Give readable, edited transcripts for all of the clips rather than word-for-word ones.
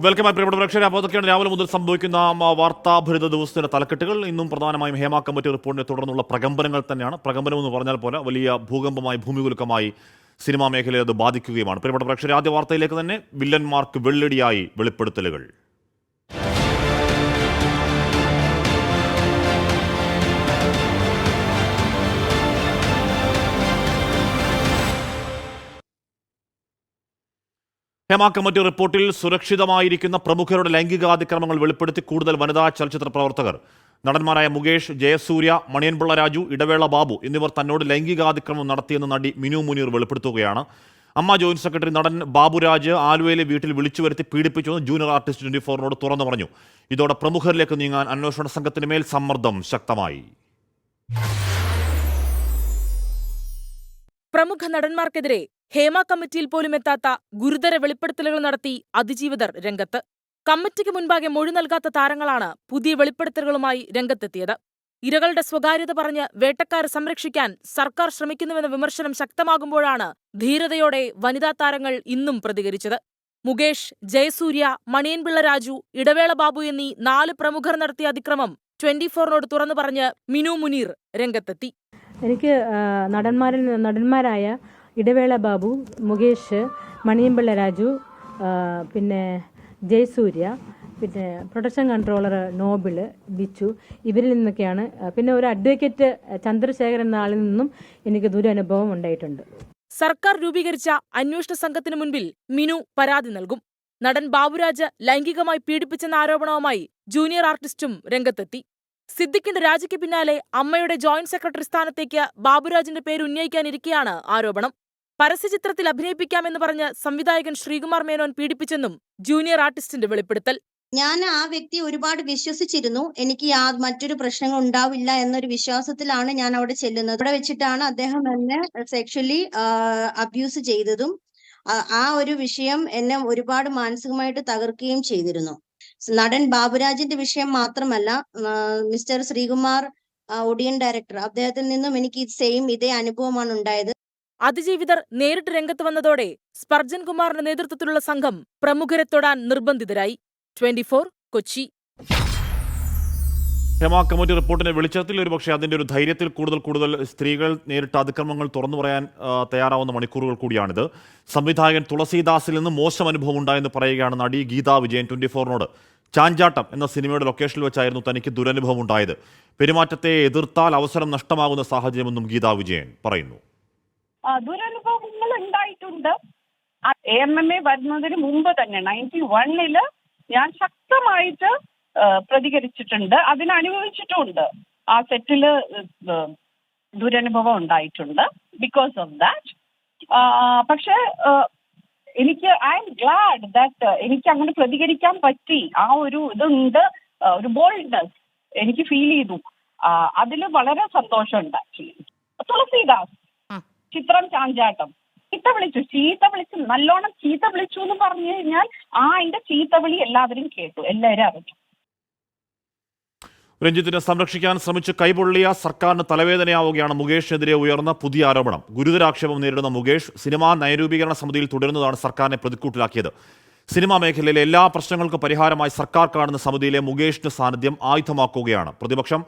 Welcome പ്രിയപ്പെട്ട പ്രേക്ഷകരെ. അപ്പോൾ അതൊക്കെയാണ് രാവിലെ മുതൽ സംഭവിക്കുന്ന വാർത്താഭരിത ദിവസത്തിന്റെ തലക്കെട്ടുകൾ. ഇന്നും പ്രധാനമായും ഹേമ കമ്മിറ്റി റിപ്പോർട്ടിനെ തുടർന്നുള്ള പ്രകമ്പനങ്ങൾ തന്നെയാണ്. പ്രകമ്പനം എന്ന് പറഞ്ഞാൽ പോലെ വലിയ ഭൂകമ്പമായി ഭൂമികുലുക്കമായി സിനിമാ മേഖലയെ അത് ബാധിക്കുകയുമാണ്. പ്രിയപ്പെട്ട പ്രേക്ഷകരെ, ആദ്യ വാർത്തയിലേക്ക് തന്നെ. വില്ലന്മാർക്ക് വെള്ളടിയായി വെളിപ്പെടുത്തലുകൾ. ഹേമ കമ്മിറ്റി റിപ്പോർട്ടിൽ സുരക്ഷിതമായിരിക്കുന്ന പ്രമുഖരുടെ ലൈംഗികാതിക്രമങ്ങൾ വെളിപ്പെടുത്തി കൂടുതൽ വനിതാ ചലച്ചിത്ര പ്രവർത്തകർ. നടന്മാരായ മുകേഷ്, ജയസൂര്യ, മണിയൻപിള്ള രാജു, ഇടവേള ബാബു എന്നിവർ തന്നോട് ലൈംഗികാതിക്രമം നടത്തിയെന്ന് നടി മിനു മുനീർ വെളിപ്പെടുത്തുകയാണ്. അമ്മ ജോയിന്റ് സെക്രട്ടറി നടൻ ബാബുരാജ് ആലുവയിലെ വീട്ടിൽ വിളിച്ചു വരുത്തി പീഡിപ്പിച്ചുവെന്ന് ജൂനിയർ ആർട്ടിസ്റ്റ് 24 തുറന്നു പറഞ്ഞു. ഇതോടെ പ്രമുഖരിലേക്ക് നീങ്ങാൻ അന്വേഷണ സംഘത്തിന് മേൽ സമ്മർദ്ദം ശക്തമായി. പ്രമുഖ നടന്മാർക്കെതിരെ ഹേമ കമ്മിറ്റിയിൽ പോലും എത്താത്ത ഗുരുതര വെളിപ്പെടുത്തലുകൾ നടത്തി അതിജീവിതർ രംഗത്ത്. കമ്മിറ്റിക്ക് മുൻപാകെ മൊഴി നൽകാത്ത താരങ്ങളാണ് പുതിയ വെളിപ്പെടുത്തലുകളുമായി രംഗത്തെത്തിയത്. ഇരകളുടെ സ്വകാര്യത പറഞ്ഞ് വേട്ടക്കാരെ സംരക്ഷിക്കാൻ സർക്കാർ ശ്രമിക്കുന്നുവെന്ന വിമർശനം ശക്തമാകുമ്പോഴാണ് ധീരതയോടെ വനിതാ താരങ്ങൾ ഇന്നും പ്രതികരിച്ചത്. മുകേഷ്, ജയസൂര്യ, മണിയൻപിള്ള രാജു, ഇടവേള ബാബു എന്നീ 4 പ്രമുഖർ നടത്തിയ അതിക്രമം 24 തുറന്നു പറഞ്ഞ് മിനു മുനീർ രംഗത്തെത്തി. എനിക്ക് നടന്മാരായ ഇടവേള ബാബു, മുകേഷ്, മണിയൻപിള്ള രാജു, പിന്നെ ജയസൂര്യ, പിന്നെ പ്രൊഡക്ഷൻ കൺട്രോളർ നോബിള്, ബിച്ചു, ഇവരിൽ നിന്നൊക്കെയാണ്. പിന്നെ ഒരു അഡ്വക്കേറ്റ് ചന്ദ്രശേഖരൻ എന്ന ആളിൽ നിന്നും എനിക്ക് ദുരനുഭവം ഉണ്ടായിട്ടുണ്ട്. സർക്കാർ രൂപീകരിച്ച അന്വേഷണ സംഘത്തിനു മുൻപിൽ മിനു പരാതി നൽകും. നടൻ ബാബുരാജ് ലൈംഗികമായി പീഡിപ്പിച്ചെന്ന ആരോപണവുമായി ജൂനിയർ ആർട്ടിസ്റ്റും രംഗത്തെത്തി. സിദ്ദിഖിന്റെ രാജിക്ക് പിന്നാലെ അമ്മയുടെ ജോയിന്റ് സെക്രട്ടറി സ്ഥാനത്തേക്ക് ബാബുരാജിന്റെ പേര് ഉന്നയിക്കാനിരിക്കെയാണ് ആരോപണം. പരസ്യചിത്രത്തിൽ അഭിനയിപ്പിക്കാമെന്ന് പറഞ്ഞ് സംവിധായകൻ ശ്രീകുമാർ മേനോൻ പീഡിപ്പിച്ചെന്നും ജൂനിയർ ആർട്ടിസ്റ്റിന്റെ വെളിപ്പെടുത്തൽ. ഞാൻ ആ വ്യക്തി ഒരുപാട് വിശ്വസിച്ചിരുന്നു. എനിക്ക് മറ്റൊരു പ്രശ്നങ്ങൾ ഉണ്ടാവില്ല എന്നൊരു വിശ്വാസത്തിലാണ് ഞാൻ അവിടെ ചെല്ലുന്നത്. അവിടെ വെച്ചിട്ടാണ് അദ്ദേഹം എന്നെ സെക്ഷലി അബ്യൂസ് ചെയ്തതും ആ ഒരു വിഷയം എന്നെ ഒരുപാട് മാനസികമായിട്ട് തകർക്കുകയും ചെയ്തിരുന്നു. നടൻ ബാബുരാജിന്റെ വിഷയം മാത്രമല്ല, മിസ്റ്റർ ശ്രീകുമാർ ഒഡിയൻ ഡയറക്ടർ, അദ്ദേഹത്തിൽ നിന്നും എനിക്ക് ഇതേ അനുഭവമാണ് ഉണ്ടായത്. അതിജീവിതർ നേരിട്ട് രംഗത്ത് വന്നതോടെ സ്പർജൻ കുമാറിന്റെ നേതൃത്വത്തിലുള്ള സംഘം പ്രമുഖരെ തൊടാൻ നിർബന്ധിതരായി. 24 കൊച്ചി. ഹേമ കമ്മിറ്റി റിപ്പോർട്ടിന്റെ വെളിച്ചത്തിൽ ഒരുപക്ഷെ അതിന്റെ ഒരു ധൈര്യത്തിൽ കൂടുതൽ സ്ത്രീകൾ നേരിട്ട് അതിക്രമങ്ങൾ തുറന്നു പറയാൻ തയ്യാറാവുന്ന മണിക്കൂറുകൾ കൂടിയാണിത്. സംവിധായകൻ തുളസീദാസിൽ നിന്ന് മോശം അനുഭവം ഉണ്ടായെന്ന് പറയുകയാണ് നടി ഗീതാ വിജയൻ 24 ചാഞ്ചാട്ടം എന്ന സിനിമയുടെ ലൊക്കേഷനിൽ വെച്ചായിരുന്നു തനിക്ക് ദുരനുഭവം ഉണ്ടായത്. പെരുമാറ്റത്തെ എതിർത്താൽ അവസരം നഷ്ടമാകുന്ന സാഹചര്യമെന്നും ഗീതാ വിജയൻ പറയുന്നു. ദുരനുഭവങ്ങൾ ഉണ്ടായിട്ടുണ്ട്. AMMA വരുന്നതിന് മുമ്പ് തന്നെ 91 ഞാൻ ശക്തമായിട്ട് പ്രതികരിച്ചിട്ടുണ്ട്, അതിനനുഭവിച്ചിട്ടുമുണ്ട്. ആ സെറ്റില് ദുരനുഭവം ഉണ്ടായിട്ടുണ്ട് ബിക്കോസ് ഓഫ് ദാറ്റ്. പക്ഷെ എനിക്ക് ഐ എം ഗ്ലാഡ് ദാറ്റ് എനിക്ക് അങ്ങനെ പ്രതികരിക്കാൻ പറ്റി. ആ ഒരു ഇതുണ്ട്, ഒരു ബോൾഡ്നെസ് എനിക്ക് ഫീൽ ചെയ്തു. അതിൽ വളരെ സന്തോഷമുണ്ട്. ആക്ച്വലി തുളസീദാസ് ചിത്രം ചാഞ്ചാട്ടം ചീത്ത വിളിച്ചു നല്ലോണം ചീത്ത വിളിച്ചു എന്ന് പറഞ്ഞു കഴിഞ്ഞാൽ അതിന്റെ ചീത്ത വിളി എല്ലാവരും കേട്ടു, എല്ലാവരും അറിഞ്ഞു. രഞ്ജിത്തിനെ സംരക്ഷിക്കാൻ ശ്രമിച്ച് കൈപൊള്ളിയ സർക്കാരിന് തലവേദനയാവുകയാണ് മുകേഷിനെതിരെ ഉയർന്ന പുതിയ ആരോപണം. ഗുരുതരാക്ഷേപം നേരിടുന്ന മുകേഷ് സിനിമാ നയരൂപീകരണ സമിതിയിൽ തുടരുന്നതാണ് സർക്കാരിനെ പ്രതിക്കൂട്ടിലാക്കിയത്. സിനിമാ മേഖലയിലെ എല്ലാ പ്രശ്നങ്ങൾക്കും പരിഹാരമായി സർക്കാർ കാണുന്ന സമിതിയിലെ മുകേഷിന്റെ സാന്നിധ്യം ആയുധമാക്കുകയാണ് പ്രതിപക്ഷം.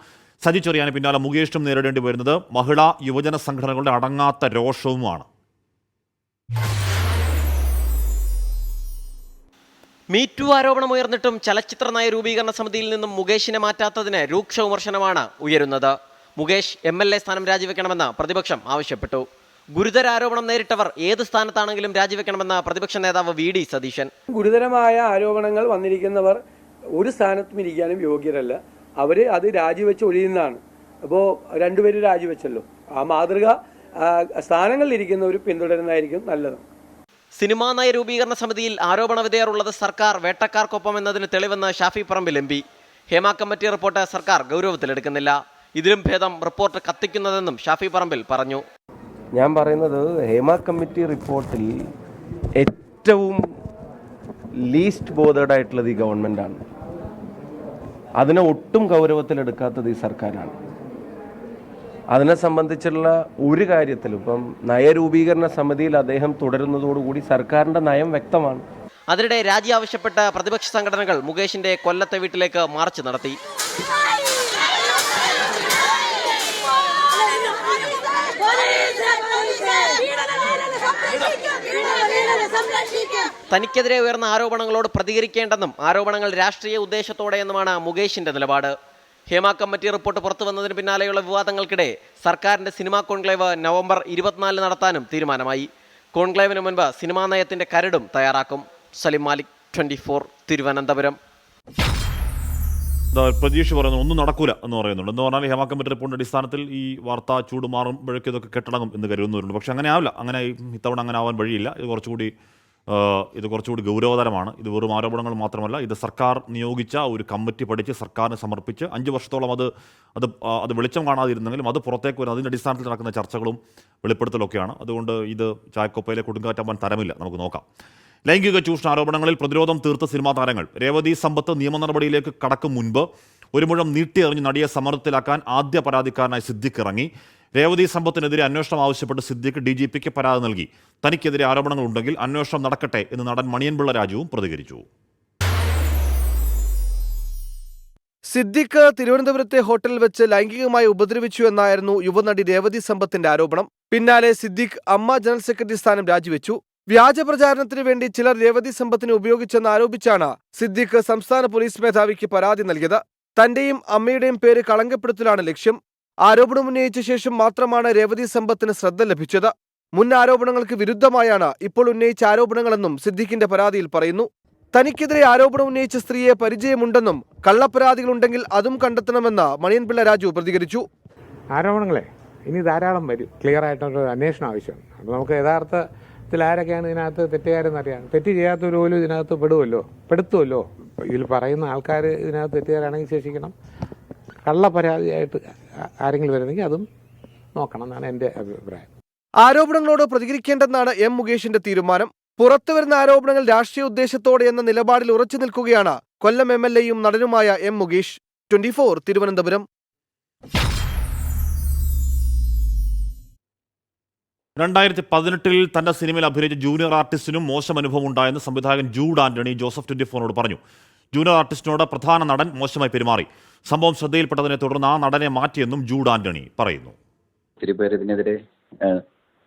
സജി ചെറിയാന് പിന്നാലെ മുകേഷിനും നേരിടേണ്ടി വരുന്നത് മഹിളാ യുവജന സംഘടനകളുടെ അടങ്ങാത്ത രോഷവുമാണ്. മീറ്റു ആരോപണം ഉയർന്നിട്ടും ചലച്ചിത്ര നയ രൂപീകരണ സമിതിയിൽ നിന്നും മുകേഷിനെ മാറ്റാത്തതിന് രൂക്ഷ വിമർശനമാണ് ഉയരുന്നത്. മുകേഷ് MLA സ്ഥാനം രാജിവെക്കണമെന്ന് പ്രതിപക്ഷം ആവശ്യപ്പെട്ടു. ഗുരുതര ആരോപണം നേരിട്ടവർ ഏത് സ്ഥാനത്താണെങ്കിലും രാജിവെക്കണമെന്ന് പ്രതിപക്ഷ നേതാവ് VD സതീശൻ. ഗുരുതരമായ ആരോപണങ്ങൾ വന്നിരിക്കുന്നവർ ഒരു സ്ഥാനത്തും ഇരിക്കാനും യോഗ്യരല്ല. അവര് അത് രാജിവെച്ച് ഒഴിയുന്നതാണ്. അപ്പോൾ രണ്ടുപേരും രാജിവെച്ചല്ലോ. ആ മാതൃക സ്ഥാനങ്ങളിൽ ഇരിക്കുന്നവർ പിന്തുടരുന്നതായിരിക്കും നല്ലത്. സിനിമാ നയ രൂപീകരണ സമിതിയിൽ ആരോപണ വിധേയരുള്ളത് സർക്കാർ വേട്ടക്കാർക്കൊപ്പം എന്നതിന് തെളിവെന്ന് Shafi Parambil MP. Hema committee report സർക്കാർ ഗൗരവത്തിലെടുക്കുന്നില്ല. ഇതിലും ഭേദം റിപ്പോർട്ട് കത്തിക്കുന്നതെന്നും ഷാഫി പറമ്പിൽ പറഞ്ഞു. ഞാൻ പറയുന്നത് ഹേമ കമ്മിറ്റി റിപ്പോർട്ടിൽ ഏറ്റവും ലീസ്റ്റ് ബോധേഡ് ആയിട്ടുള്ളത് ഈ ഗവൺമെൻറ്റാണ്. അതിനെ ഒട്ടും ഗൗരവത്തിലെടുക്കാത്തത് ഈ സർക്കാരാണ്. അതിനെ സംബന്ധിച്ചുള്ള ഒരു കാര്യത്തിലും ഇപ്പം നയരൂപീകരണ സമിതിയിൽ അദ്ദേഹം തുടരുന്നതോടുകൂടി സർക്കാരിൻ്റെ നയം വ്യക്തമാണ്. അതിനിടെ രാജി ആവശ്യപ്പെട്ട പ്രതിപക്ഷ സംഘടനകൾ മുകേഷിന്റെ കൊല്ലത്തെ വീട്ടിലേക്ക് മാർച്ച് നടത്തി. തനിക്കെതിരെ ഉയർന്ന ആരോപണങ്ങളോട് പ്രതികരിക്കേണ്ടെന്നും ആരോപണങ്ങൾ രാഷ്ട്രീയ ഉദ്ദേശത്തോടെയെന്നുമാണ് മുകേഷിന്റെ നിലപാട്. ഹേമ കമ്മിറ്റി റിപ്പോർട്ട് പുറത്തു വന്നതിന് പിന്നാലെയുള്ള വിവാദങ്ങൾക്കിടെ സർക്കാരിന്റെ സിനിമാ കോൺക്ലേവ് നവംബർ 24 നടത്താനും തീരുമാനമായി. കോൺക്ലേവിന് മുൻപ് സിനിമാ നയത്തിന്റെ കരടും തയ്യാറാക്കും. സലിം മാലിക്, 24, തിരുവനന്തപുരം. പ്രതീക്ഷ പറയുന്നു ഒന്നും നടക്കൂല എന്ന് പറയുന്നുണ്ട്. എന്ന് പറഞ്ഞാൽ ഹേമ കമ്മിറ്റി റിപ്പോർട്ടിന്റെ അടിസ്ഥാനത്തിൽ ഈ വാർത്താ ചൂട് മാറുമ്പോഴേക്കും ഇതൊക്കെ കെട്ടടങ്ങും എന്ന് കരുതുന്നവരുണ്ട്. പക്ഷെ അങ്ങനെ ആവില്ല. അങ്ങനെ ഇത്തവണ അങ്ങനെ ആവാൻ വഴിയില്ല. ഇത് കുറച്ചുകൂടി ഗൗരവതരമാണ്. ഇത് വെറും ആരോപണങ്ങൾ മാത്രമല്ല. ഇത് സർക്കാർ നിയോഗിച്ച ഒരു കമ്മിറ്റി പഠിച്ച് സർക്കാരിന് സമർപ്പിച്ച് 5 വർഷത്തോളം അത് വെളിച്ചം കാണാതിരുന്നെങ്കിലും അത് പുറത്തേക്ക് വരും. അതിൻ്റെ അടിസ്ഥാനത്തിൽ നടക്കുന്ന ചർച്ചകളും വെളിപ്പെടുത്തലൊക്കെയാണ്. അതുകൊണ്ട് ഇത് ചായക്കൊപ്പയിലെ കൊടുങ്കാറ്റാൻ തരമില്ല. നമുക്ക് നോക്കാം. ലൈംഗിക ചൂഷണ ആരോപണങ്ങളിൽ പ്രതിരോധം തീർത്ത സിനിമാ താരങ്ങൾ. രേവതി സമ്പത്ത് നിയമ നടപടിയിലേക്ക് കടക്കും മുൻപ് ഒരു മുഴം നീട്ടിയെറിഞ്ഞ് നടിയെ സമ്മർദ്ദത്തിലാക്കാൻ ആദ്യ പരാതിക്കാരനായി സിദ്ദിഖ് ഇറങ്ങി. രേവതി സമ്പത്തിനെതിരെ അന്വേഷണം ആവശ്യപ്പെട്ട് സിദ്ദിഖ് DGPക്ക് പരാതി നൽകി. തനിക്കെതിരെ ആരോപണങ്ങളുണ്ടെങ്കിൽ അന്വേഷണം നടക്കട്ടെ എന്ന് നടൻ മണിയൻപിള്ള രാജുവും പ്രതികരിച്ചു. സിദ്ദിഖ് തിരുവനന്തപുരത്തെ ഹോട്ടലിൽ വെച്ച് ലൈംഗികമായി ഉപദ്രവിച്ചു എന്നായിരുന്നു യുവനടി രേവതി സമ്പത്തിന്റെ ആരോപണം. പിന്നാലെ സിദ്ദിഖ് അമ്മ ജനറൽ സെക്രട്ടറി സ്ഥാനം രാജിവെച്ചു. വ്യാജ പ്രചാരണത്തിന് വേണ്ടി ചിലർ രേവതി സമ്പത്തിനെ ഉപയോഗിച്ചെന്ന് ആരോപിച്ചാണ് സിദ്ദിഖ് സംസ്ഥാന പോലീസ് മേധാവിക്ക് പരാതി നൽകിയത്. തന്റെയും അമ്മയുടെയും പേര് കളങ്കപ്പെടുത്തലാണ് ലക്ഷ്യം. ആരോപണം ഉന്നയിച്ച ശേഷം മാത്രമാണ് രേവതി സമ്പത്തിന് ശ്രദ്ധ ലഭിച്ചത്. മുൻ ആരോപണങ്ങൾക്ക് വിരുദ്ധമായാണ് ഇപ്പോൾ ഉന്നയിച്ച ആരോപണങ്ങളെന്നും സിദ്ദിഖിന്റെ പരാതിയിൽ പറയുന്നു. തനിക്കെതിരെ ആരോപണം ഉന്നയിച്ച സ്ത്രീയെ പരിചയമുണ്ടെന്നും കള്ളപ്പരാതികളുണ്ടെങ്കിൽ അതും കണ്ടെത്തണമെന്ന് മണിയൻപിള്ള രാജു പ്രതികരിച്ചു. ആരോപണങ്ങളെ ഇനി ധാരാളം വരും. ക്ലിയർ ആയിട്ടൊരു അന്വേഷണം ആവശ്യമാണ്. അപ്പോൾ നമുക്ക് യഥാർത്ഥത്തിൽ ആരൊക്കെയാണ് ഇതിനകത്ത് തെറ്റുകാരെന്ന് അറിയാം. തെറ്റ് ചെയ്യാത്തവർ പോലും ഇതിനകത്ത് പെടുത്തുമല്ലോ. ഇതിൽ പറയുന്ന ആൾക്കാർ ഇതിനകത്ത് തെറ്റുകാരാണെങ്കിൽ ശേഷിക്കണം. കള്ളപ്പരാതിയായിട്ട് ആരെങ്കിലും വരുന്നെങ്കിൽ അതും നോക്കണം എന്നാണ് എൻ്റെ അഭിപ്രായം. ആരോപണങ്ങളോട് പ്രതികരിക്കേണ്ടെന്നാണ് M. മുകേഷിന്റെ തീരുമാനം. പുറത്തുവരുന്ന ആരോപണങ്ങൾ രാഷ്ട്രീയ ഉദ്ദേശത്തോടെ എന്ന നിലപാടിൽ ഉറച്ചു നിൽക്കുകയാണ് കൊല്ലം MLAയും നടനുമായ M. മുകേഷ്. 24, തിരുവനന്തപുരം. 2018 തന്റെ സിനിമയിൽ അഭിനയിച്ച ജൂനിയർ ആർട്ടിസ്റ്റിനും മോശം അനുഭവം ഉണ്ടായെന്ന് സംവിധായകൻ ജൂഡ് ആന്റണി ജോസഫ് 24നോട് പറഞ്ഞു. ജൂനിയർ ആർട്ടിസ്റ്റിനോട് പ്രധാന നടൻ മോശമായി പെരുമാറി. സംഭവം ശ്രദ്ധയിൽപ്പെട്ടതിനെ തുടർന്ന് ആ നടനെ മാറ്റിയെന്നും ജൂഡ് ആന്റണി പറയുന്നു. ഒത്തിരി പേര് ഇതിനെതിരെ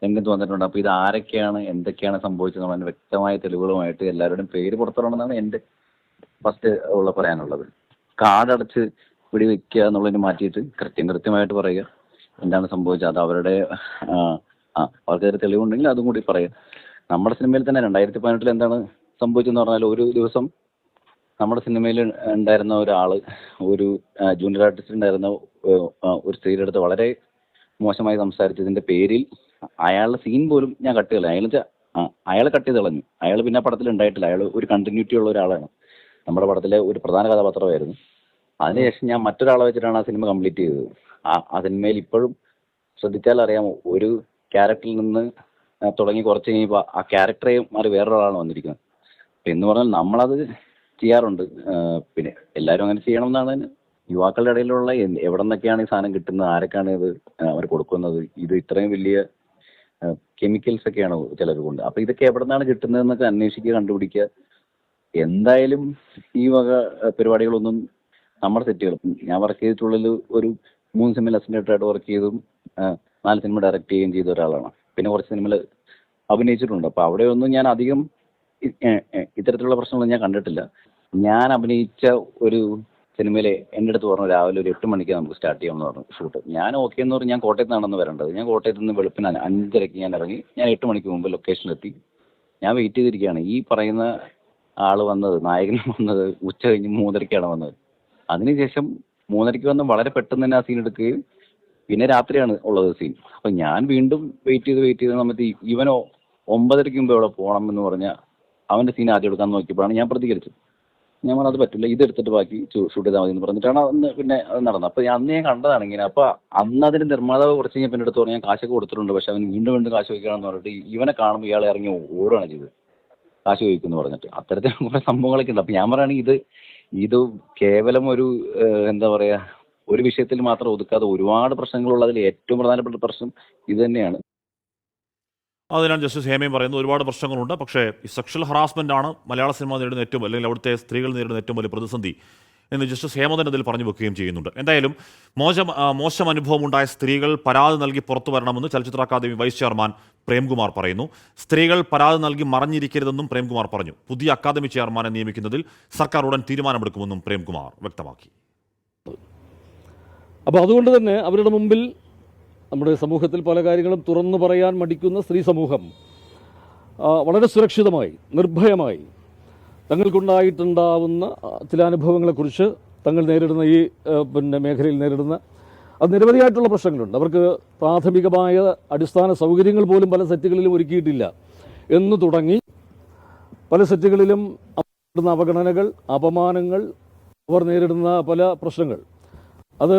രംഗത്ത് വന്നിട്ടുണ്ട്. അപ്പോൾ ഇത് ആരൊക്കെയാണ് എന്തൊക്കെയാണ് സംഭവിച്ചതെന്ന് വ്യക്തമായ തെളിവുകളുമായിട്ട് എല്ലാവരുടെയും പേര് പുറത്തുവരണമെന്നാണ് എൻ്റെ ഫസ്റ്റ് പറയാനുള്ളത്. കാർഡടച്ച് വെടിവെക്കുക എന്നുള്ളതിന് മാറ്റിയിട്ട് കൃത്യമായിട്ട് പറയുക എന്താണ് സംഭവിച്ചത്. അത് അവരുടെ അവർക്കെതിരെ തെളിവുണ്ടെങ്കിൽ അതും കൂടി പറയുക. നമ്മുടെ സിനിമയിൽ തന്നെ 2018 എന്താണ് സംഭവിച്ചതെന്ന് പറഞ്ഞാൽ ഒരു ദിവസം നമ്മുടെ സിനിമയിൽ ഉണ്ടായിരുന്ന ഒരു ജൂനിയർ ആർട്ടിസ്റ്റ് ഉണ്ടായിരുന്ന ഒരു സ്ത്രീയുടെ അടുത്ത് വളരെ മോശമായി സംസാരിച്ചതിന്റെ പേരിൽ അയാളുടെ സീൻ പോലും ഞാൻ കട്ട് ചെയ്തില്ല. അയാൾ കട്ട് ചെയ്ത് കളഞ്ഞു. അയാൾ പിന്നെ പടത്തിൽ ഉണ്ടായിട്ടില്ല. അയാൾ ഒരു കണ്ടിന്യൂറ്റി ഉള്ള ഒരാളാണ്. നമ്മുടെ പടത്തിലെ ഒരു പ്രധാന കഥാപാത്രമായിരുന്നു. അതിനുശേഷം ഞാൻ മറ്റൊരാളെ വെച്ചിട്ടാണ് ആ സിനിമ കംപ്ലീറ്റ് ചെയ്തത്. ആ സിനിമയിൽ ഇപ്പോഴും ശ്രദ്ധിച്ചാൽ അറിയാം, ഒരു ക്യാരക്ടറിൽ നിന്ന് തുടങ്ങി കുറച്ച് കഴിയുമ്പോൾ ആ ക്യാരക്ടറെ മാറി വേറൊരാളാണ് വന്നിരിക്കുന്നത്. എന്ന് പറഞ്ഞാൽ നമ്മളത് ചെയ്യാറുണ്ട്. പിന്നെ എല്ലാവരും അങ്ങനെ ചെയ്യണമെന്നാണ് യുവാക്കളുടെ ഇടയിലുള്ള എവിടെ നിന്നൊക്കെയാണ് ഈ സാധനം കിട്ടുന്നത്, ആരൊക്കെയാണ് ഇത് അവർ കൊടുക്കുന്നത്, ഇത് ഇത്രയും വലിയ കെമിക്കൽസ് ഒക്കെയാണ് ചിലർ കൊണ്ട്. അപ്പൊ ഇതൊക്കെ എവിടെ നിന്നാണ് കിട്ടുന്നതെന്നൊക്കെ അന്വേഷിക്കുക, കണ്ടുപിടിക്കുക. എന്തായാലും ഈ വക പരിപാടികളൊന്നും നമ്മുടെ സെറ്റുകൾ, ഞാൻ വർക്ക് ചെയ്തിട്ടുള്ളിൽ ഒരു 3 സിനിമയിൽ അസിസ്റ്റന്റായിട്ട് വർക്ക് ചെയ്തും 4 സിനിമ ഡയറക്റ്റ് ചെയ്യുകയും ചെയ്ത ഒരാളാണ്. പിന്നെ കുറച്ച് സിനിമയിൽ അഭിനയിച്ചിട്ടുണ്ട്. അപ്പൊ അവിടെയൊന്നും ഞാൻ അധികം ഇത്തരത്തിലുള്ള പ്രശ്നങ്ങളൊന്നും ഞാൻ കണ്ടിട്ടില്ല. ഞാൻ അഭിനയിച്ച ഒരു സിനിമയിൽ എൻ്റെ അടുത്ത് പറഞ്ഞു രാവിലെ ഒരു 8 മണിക്ക് നമുക്ക് സ്റ്റാർട്ട് ചെയ്യാമെന്ന് പറഞ്ഞു ഷൂട്ട്. ഞാൻ ഓക്കെ എന്ന് പറഞ്ഞ് ഞാൻ കോട്ടയത്ത് നിന്നാണെന്ന് വരേണ്ടത്. ഞാൻ കോട്ടയത്ത് നിന്ന് വെളുപ്പിന് 5:30 ഞാൻ ഇറങ്ങി. ഞാൻ 8 മണിക്ക് മുമ്പ് ലൊക്കേഷനിലെത്തി. ഞാൻ വെയിറ്റ് ചെയ്തിരിക്കുകയാണ്. ഈ പറയുന്ന ആള് വന്നത്, നായകൻ വന്നത് ഉച്ച കഴിഞ്ഞ് 3:30 വന്നത്. അതിനുശേഷം 3:30 വന്ന് വളരെ പെട്ടെന്ന് തന്നെ ആ സീൻ എടുക്കുകയും പിന്നെ രാത്രിയാണ് ഉള്ളത് സീൻ. അപ്പൊ ഞാൻ വീണ്ടും വെയിറ്റ് ചെയ്ത് സമയത്ത് ഇവനോ 9:30 മുമ്പ് എവിടെ പോകണം എന്ന് പറഞ്ഞാൽ അവന്റെ സീൻ ആദ്യം എടുക്കാൻ നോക്കിയപ്പോഴാണ് ഞാൻ പ്രതികരിച്ചത്. ഞാൻ പറഞ്ഞത് പറ്റില്ല, ഇതെടുത്തിട്ട് ബാക്കി ഷൂട്ട് ചെയ്താൽ മതി എന്ന് പറഞ്ഞിട്ടാണ് അന്ന് പിന്നെ അത് നടന്നത്. അപ്പൊ അന്ന് ഞാൻ കണ്ടതാണ് ഇങ്ങനെ. അപ്പൊ അന്ന് അതിന്റെ നിർമ്മാതാവ് കുറച്ച് കഴിഞ്ഞാൽ പിന്നെ എടുത്ത് പറഞ്ഞു ഞാൻ കാശൊക്കെ കൊടുത്തിട്ടുണ്ട്, പക്ഷെ അവൻ വീണ്ടും കാശ് ചോദിക്കണമെന്ന് പറഞ്ഞിട്ട് ഇവനെ കാണുമ്പോൾ ഇയാൾ ഇറങ്ങി ഓടുകയാണ് ചെയ്തത്, കാശ് ചോദിക്കുമെന്ന് പറഞ്ഞിട്ട്. അത്തരത്തിൽ കുറെ സംഭവങ്ങളൊക്കെ ഉണ്ട്. അപ്പൊ ഞാൻ പറയുകയാണെങ്കിൽ ഇത് കേവലം ഒരു എന്താ പറയാ ഒരു വിഷയത്തിൽ മാത്രം ഒതുക്കാതെ ഒരുപാട് പ്രശ്നങ്ങളുള്ളതിൽ ഏറ്റവും പ്രധാനപ്പെട്ട പ്രശ്നം ഇത് തന്നെയാണ്. അതിനാണ് ജസ്റ്റിസ് ഹേമയും പറയുന്നത് ഒരുപാട് പ്രശ്നങ്ങളുണ്ട്. പക്ഷേ ഈ സെക്ഷൽ ഹറാസ്മെൻ്റ് ആണ് മലയാള സിനിമ നേരിടുന്ന ഏറ്റവും, അല്ലെങ്കിൽ അവിടുത്തെ സ്ത്രീകൾ നേരിടുന്ന ഏറ്റവും വലിയ പ്രതിസന്ധി എന്ന് ജസ്റ്റിസ് ഹേമന്തൻ അതിൽ പറഞ്ഞു വെക്കുകയും ചെയ്യുന്നുണ്ട്. എന്തായാലും മോശം അനുഭവം ഉണ്ടായ സ്ത്രീകൾ പരാതി നൽകി പുറത്തു വരണമെന്ന് ചലച്ചിത്ര അക്കാദമി വൈസ് ചെയർമാൻ പ്രേംകുമാർ പറയുന്നു. സ്ത്രീകൾ പരാതി നൽകി മറഞ്ഞിരിക്കരുതെന്നും പ്രേംകുമാർ പറഞ്ഞു. പുതിയ അക്കാദമി ചെയർമാനെ നിയമിക്കുന്നതിൽ സർക്കാർ ഉടൻ തീരുമാനമെടുക്കുമെന്നും പ്രേംകുമാർ വ്യക്തമാക്കി. അപ്പോൾ അതുകൊണ്ട് തന്നെ അവരുടെ മുമ്പിൽ നമ്മുടെ സമൂഹത്തിൽ പല കാര്യങ്ങളും തുറന്നു പറയാൻ മടിക്കുന്ന സ്ത്രീ സമൂഹം വളരെ സുരക്ഷിതമായി, നിർഭയമായി തങ്ങൾക്കുണ്ടായിട്ടുണ്ടാവുന്ന ചില അനുഭവങ്ങളെക്കുറിച്ച്, തങ്ങൾ നേരിടുന്ന ഈ മേഖലയിൽ നേരിടുന്ന അത് നിരവധിയായിട്ടുള്ള പ്രശ്നങ്ങളുണ്ട്. അവർക്ക് പ്രാഥമികമായ അടിസ്ഥാന സൗകര്യങ്ങൾ പോലും പല സെറ്റുകളിലും ഒരുക്കിയിട്ടില്ല എന്ന് തുടങ്ങി പല സെറ്റുകളിലും നേരിടുന്ന അവഗണനകൾ, അപമാനങ്ങൾ, അവർ നേരിടുന്ന പല പ്രശ്നങ്ങൾ, അത്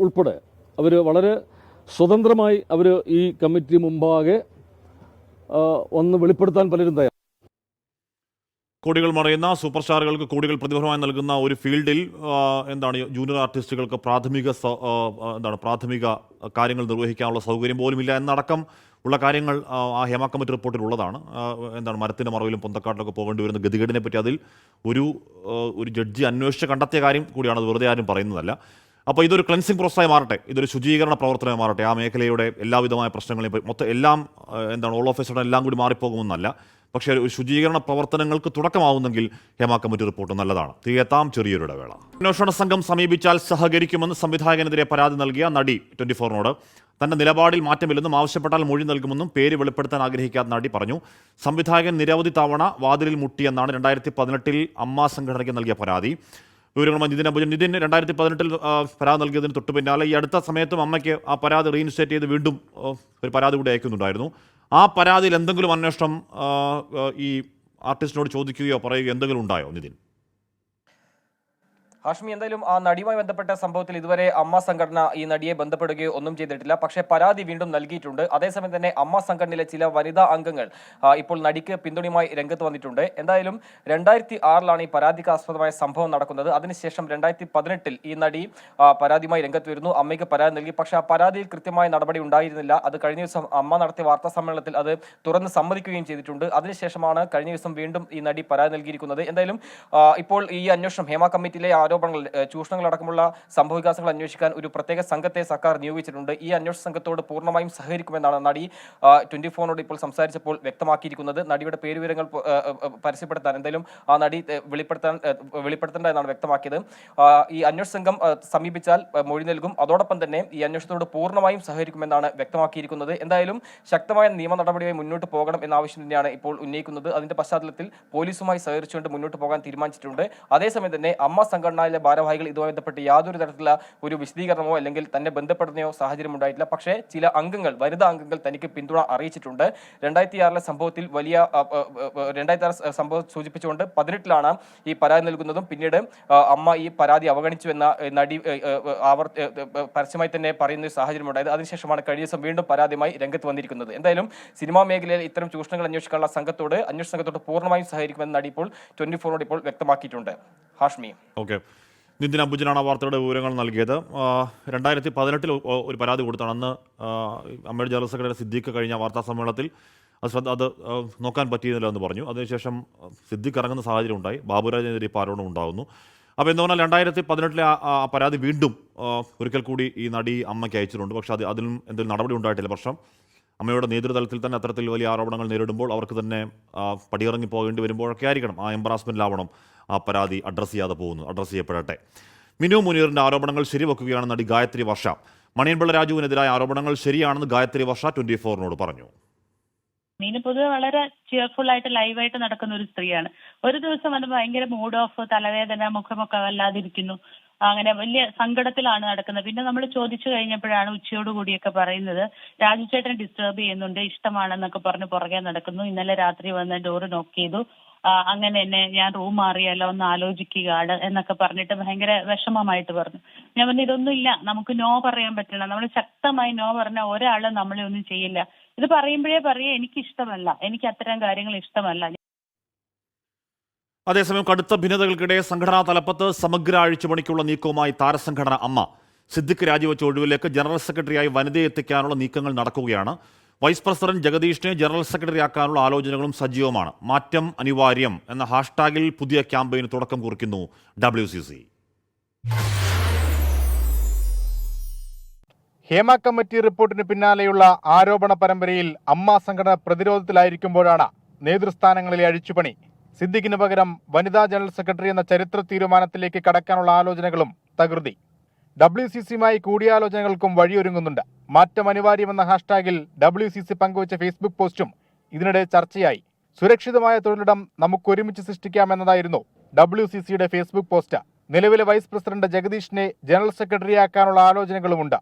ഉൾപ്പെടെ അവർ വളരെ സ്വതന്ത്രമായി അവർ ഈ കമ്മിറ്റി മുമ്പാകെ ഒന്ന് വെളിപ്പെടുത്താൻ പലരും തയ്യാറാണ്. കോടികൾ മറയുന്ന സൂപ്പർ സ്റ്റാറുകൾക്ക് കോടികൾ പ്രതിഫലമായി നൽകുന്ന ഒരു ഫീൽഡിൽ ജൂനിയർ ആർട്ടിസ്റ്റുകൾക്ക് പ്രാഥമിക കാര്യങ്ങൾ നിർവഹിക്കാനുള്ള സൗകര്യം പോലുമില്ല എന്നടക്കം ഉള്ള കാര്യങ്ങൾ ആ ഹേമ കമ്മിറ്റി റിപ്പോർട്ടിൽ ഉള്ളതാണ്. മരത്തിൻ്റെ മറവിലും പൊന്തക്കാട്ടിലൊക്കെ പോകേണ്ടി വരുന്ന ഗതികേടിനെ പറ്റി അതിൽ ഒരു ജഡ്ജി അന്വേഷിച്ച് കണ്ടെത്തിയ കാര്യം കൂടിയാണ്. അത് വെറുതെ ആരും പറയുന്നതല്ല. അപ്പോൾ ഇതൊരു ക്ലെൻസിങ് പ്രോസസ്സായി മാറട്ടെ, ഇതൊരു ശുചീകരണ പ്രവർത്തനമായി മാറട്ടെ. ആ മേഖലയുടെ എല്ലാവിധമായ പ്രശ്നങ്ങളെയും മൊത്തം എല്ലാം ഓൾ ഓഫ് എ സഡൻ എല്ലാം കൂടി മാറിപ്പോകുമെന്നല്ല. പക്ഷേ ഒരു ശുചീകരണ പ്രവർത്തനങ്ങൾക്ക് തുടക്കമാവുന്നെങ്കിൽ ഹേമ കമ്മിറ്റി റിപ്പോർട്ട് നല്ലതാണ്. തിരികെത്താം ചെറിയൊരു ഇടവേള. അന്വേഷണ സംഘം സമീപിച്ചാൽ സഹകരിക്കുമെന്ന് സംവിധായകനെതിരെ പരാതി നൽകിയ നടി 24നോട് തന്റെ നിലപാടിൽ മാറ്റമില്ലെന്നും ആവശ്യപ്പെട്ടാൽ മൊഴി നൽകുമെന്നും പേര് വെളിപ്പെടുത്താൻ ആഗ്രഹിക്കാത്ത നടി പറഞ്ഞു. സംവിധായകൻ നിരവധി തവണ വാതിലിൽ മുട്ടിയെന്നാണ് 2018 അമ്മ സംഘടനയ്ക്ക് നൽകിയ പരാതി. വിവരങ്ങളുമായി നിതിൻ 2018 പരാതി നൽകിയതിന് തൊട്ടു പിന്നാലെ ഈ അടുത്ത സമയത്തും അമ്മയ്ക്ക് ആ പരാതി റീഇൻസ്റ്റേറ്റ് ചെയ്ത് വീണ്ടും ഒരു പരാതി കൂടി അയക്കുന്നുണ്ടായിരുന്നു. ആ പരാതിയിൽ എന്തെങ്കിലും അന്വേഷണം ഈ ആർട്ടിസ്റ്റിനോട് ചോദിക്കുകയോ പറയുകയോ എന്തെങ്കിലും ഉണ്ടായോ നിതിൻ? ഹാഷ്മി, എന്തായാലും ആ നടിയുമായി ബന്ധപ്പെട്ട സംഭവത്തിൽ ഇതുവരെ അമ്മ സംഘടന ഈ നടിയെ ബന്ധപ്പെടുകയോ ഒന്നും ചെയ്തിട്ടില്ല. പക്ഷേ പരാതി വീണ്ടും നൽകിയിട്ടുണ്ട്. അതേസമയം തന്നെ അമ്മ സംഘടനയിലെ ചില വനിതാ അംഗങ്ങൾ ഇപ്പോൾ നടിക്ക് പിന്തുണയുമായി രംഗത്ത് വന്നിട്ടുണ്ട്. എന്തായാലും 2006 ഈ പരാതിക്കാസ്പദമായ സംഭവം നടക്കുന്നത്. അതിനുശേഷം 2018 ഈ നടി പരാതിയുമായി രംഗത്ത് വരുന്നു. അമ്മയ്ക്ക് പരാതി നൽകി. പക്ഷേ ആ പരാതിയിൽ കൃത്യമായ നടപടി ഉണ്ടായിരുന്നില്ല. അത് കഴിഞ്ഞ ദിവസം അമ്മ നടത്തിയ വാർത്താ സമ്മേളനത്തിൽ അത് തുറന്ന് സമ്മതിക്കുകയും ചെയ്തിട്ടുണ്ട്. അതിനുശേഷമാണ് കഴിഞ്ഞ ദിവസം വീണ്ടും ഈ നടി പരാതി നൽകിയിരിക്കുന്നത്. എന്തായാലും ഇപ്പോൾ ഈ അന്വേഷണം ഹേമ കമ്മിറ്റിയിലെ ചൂഷണങ്ങളടക്കമുള്ള സംഭവവികാസങ്ങൾ അന്വേഷിക്കാൻ ഒരു പ്രത്യേക സംഘത്തെ സർക്കാർ നിയോഗിച്ചിട്ടുണ്ട്. ഈ അന്വേഷണ സംഘത്തോട് പൂർണ്ണമായും സഹകരിക്കുമെന്നാണ് നടി 24നോട് ഇപ്പോൾ സംസാരിച്ചപ്പോൾ വ്യക്തമാക്കിയിരിക്കുന്നത്. നടിയുടെ പേരുവിവരങ്ങൾ പരസ്യപ്പെടുത്താൻ എന്തായാലും ആ നടി വെളിപ്പെടുത്തേണ്ട എന്നാണ് വ്യക്തമാക്കിയത്. ഈ അന്വേഷണ സംഘം സമീപിച്ചാൽ മൊഴി നൽകും. അതോടൊപ്പം തന്നെ ഈ അന്വേഷണത്തോട് പൂർണ്ണമായും സഹകരിക്കുമെന്നാണ് വ്യക്തമാക്കിയിരിക്കുന്നത്. എന്തായാലും ശക്തമായ നിയമ നടപടിയുമായി മുന്നോട്ട് പോകണം എന്ന ആവശ്യം തന്നെയാണ് ഇപ്പോൾ ഉന്നയിക്കുന്നത്. അതിന്റെ പശ്ചാത്തലത്തിൽ പോലീസുമായി സഹകരിച്ചുകൊണ്ട് മുന്നോട്ട് പോകാൻ തീരുമാനിച്ചിട്ടുണ്ട്. അതേസമയം തന്നെ അമ്മ സംഘടനയിലെ ഭാരവാഹികൾ ഇതുമായി ബന്ധപ്പെട്ട് യാതൊരു തരത്തിലുള്ള ഒരു വിശദീകരണമോ അല്ലെങ്കിൽ തന്നെ ബന്ധപ്പെടുന്നയോ സാഹചര്യം ഉണ്ടായിട്ടില്ല. പക്ഷേ ചില അംഗങ്ങൾ, വനിതാ അംഗങ്ങൾ തനിക്ക് പിന്തുണ അറിയിച്ചിട്ടുണ്ട്. 2006 സംഭവത്തിൽ 2006 സംഭവം സൂചിപ്പിച്ചുകൊണ്ട് 18 ഈ പരാതി നൽകുന്നതും പിന്നീട് അമ്മ ഈ പരാതി അവഗണിച്ചുവെന്ന നടി പരസ്യമായി തന്നെ പറയുന്ന സാഹചര്യം ഉണ്ടായത്. അതിനുശേഷമാണ് കഴിഞ്ഞ ദിവസം വീണ്ടും പരാതിയുമായി രംഗത്ത് വന്നിരിക്കുന്നത്. എന്തായാലും സിനിമാ മേഖലയിൽ ഇത്തരം ചൂഷണങ്ങൾ അന്വേഷിക്കാനുള്ള അന്വേഷണ സംഘത്തോട് പൂർണ്ണമായും സഹകരിക്കുമെന്ന് നടി ഇപ്പോൾ 24നോട് ഇപ്പോൾ വ്യക്തമാക്കിയിട്ടുണ്ട്. ഹാഷ്മി. ഓക്കെ, നിതിൻ അംബുജനാണ് വാർത്തയുടെ വിവരങ്ങൾ നൽകിയത്. 2018 ഒരു പരാതി കൊടുത്താണ്. അന്ന് അമ്മയുടെ ജനറൽ സെക്രട്ടറി സിദ്ദീഖ് കഴിഞ്ഞ വാർത്താ സമ്മേളനത്തിൽ അത് നോക്കാൻ പറ്റിയിരുന്നില്ല എന്ന് പറഞ്ഞു. അതിനുശേഷം സിദ്ദീഖ് ഇറങ്ങുന്ന സാഹചര്യം ഉണ്ടായി. ബാബുരാജിനെതിരെ ഇപ്പോൾ ആരോപണം ഉണ്ടാകുന്നു. അപ്പോൾ എന്ന് പറഞ്ഞാൽ 2018 ആ പരാതി വീണ്ടും ഒരിക്കൽ കൂടി ഈ നടി അമ്മയ്ക്ക് അയച്ചിട്ടുണ്ട്. പക്ഷേ അതിലും എന്തെങ്കിലും നടപടി ഉണ്ടായിട്ടില്ല. പ്രശ്നം അമ്മയുടെ നേതൃതലത്തിൽ തന്നെ അത്തരത്തിൽ വലിയ ആരോപണങ്ങൾ നേരിടുമ്പോൾ അവർക്ക് തന്നെ പടിയിറങ്ങി പോകേണ്ടി വരുമ്പോഴൊക്കെ ആയിരിക്കണം ആ എംബറാസ്മെൻറ്റിലാവണം ആ പരാതി അഡ്രസ്സ് ചെയ്യപ്പെടട്ടെ. മിനു മുനീറിൻ്റെ ആരോപണങ്ങൾ ശരിവെക്കുകയാണ് നടി ഗായത്രി വർഷ. മണിയൻപിള്ള രാജുവിനെതിരായ ആരോപണങ്ങൾ ശരിയാണെന്ന് ഗായത്രി വർഷ 24നോട് പറഞ്ഞു. മീന് പൊതുവെ വളരെ ചിയർഫുൾ ആയിട്ട് ലൈവായിട്ട് നടക്കുന്ന ഒരു സ്ത്രീയാണ്. ഒരു ദിവസം അത് ഭയങ്കര മൂഡ് ഓഫ്, തലവേദന, മുഖമൊക്കെ വല്ലാതിരിക്കുന്നു, അങ്ങനെ വലിയ സങ്കടത്തിലാണ് നടക്കുന്നത്. പിന്നെ നമ്മൾ ചോദിച്ചു കഴിഞ്ഞപ്പോഴാണ് ഉച്ചയോടുകൂടിയൊക്കെ പറയുന്നത് രാജു ചേട്ടനെ ഡിസ്റ്റർബ് ചെയ്യുന്നുണ്ട്, ഇഷ്ടമാണെന്നൊക്കെ പറഞ്ഞ് പുറകെ നടക്കുന്നു, ഇന്നലെ രാത്രി വന്ന് ഡോറ് നോക്ക് ചെയ്തു, അങ്ങനെ എന്നെ ഞാൻ റൂം മാറിയല്ലോ ഒന്ന് ആലോചിക്കുകയാണ് എന്നൊക്കെ പറഞ്ഞിട്ട് ഭയങ്കര വിഷമമായിട്ട് പറഞ്ഞു. ഞാൻ പറഞ്ഞു ഇതൊന്നും ഇല്ല, നമുക്ക് നോ പറയാൻ പറ്റണം. നമ്മൾ ശക്തമായി നോ പറഞ്ഞാൽ ഒരാള് നമ്മളെ ഒന്നും ചെയ്യില്ല. ഇത് പറയുമ്പോഴേ പറയാ എനിക്കിഷ്ടമല്ല, എനിക്ക് അത്തരം കാര്യങ്ങൾ ഇഷ്ടമല്ല. അതേസമയം കടുത്ത ഭിന്നതകൾക്കിടെ സംഘടനാ തലപ്പത്ത് സമഗ്ര അഴിച്ചുപണിക്കുള്ള നീക്കവുമായി താരസംഘടന അമ്മ. സിദ്ദിഖ് രാജിവെച്ച ഒഴിവിലേക്ക് ജനറൽ സെക്രട്ടറിയായി വനിതയെ എത്തിക്കാനുള്ള നീക്കങ്ങൾ നടക്കുകയാണ്. വൈസ് പ്രസിഡന്റ് ജഗദീഷിനെ ജനറൽ സെക്രട്ടറി ആക്കാനുള്ള ആലോചനകളും സജീവമാണ്. മാറ്റം അനിവാര്യം എന്ന ഹാഷ്ടാഗിൽ പുതിയ ക്യാമ്പയിന് തുടക്കം കുറിക്കുന്നു WCC. ഹേമ കമ്മിറ്റി റിപ്പോർട്ടിന് പിന്നാലെയുള്ള ആരോപണ പരമ്പരയിൽ അമ്മ സംഘടന പ്രതിരോധത്തിലായിരിക്കുമ്പോഴാണ് നേതൃസ്ഥാനങ്ങളിലെ അഴിച്ചുപണി. സിദ്ദിഖിന് പകരം വനിതാ ജനറൽ സെക്രട്ടറി എന്ന ചരിത്ര തീരുമാനത്തിലേക്ക് കടക്കാനുള്ള ആലോചനകളും തകൃതി. WCCയുമായി കൂടിയാലോചനകൾക്കും വഴിയൊരുങ്ങുന്നുണ്ട്. മാറ്റം അനിവാര്യമെന്ന ഹാഷ്ടാഗിൽ WCC പങ്കുവച്ച ഫേസ്ബുക്ക് പോസ്റ്റും ഇതിനിടെ ചർച്ചയായി. സുരക്ഷിതമായ തൊഴിലിടം നമുക്കൊരുമിച്ച് സൃഷ്ടിക്കാമെന്നതായിരുന്നു WCCയുടെ ഫേസ്ബുക്ക് പോസ്റ്റ്. നിലവിലെ വൈസ് പ്രസിഡന്റ് ജഗദീഷിനെ ജനറൽ സെക്രട്ടറിയാക്കാനുള്ള ആലോചനകളുമുണ്ട്.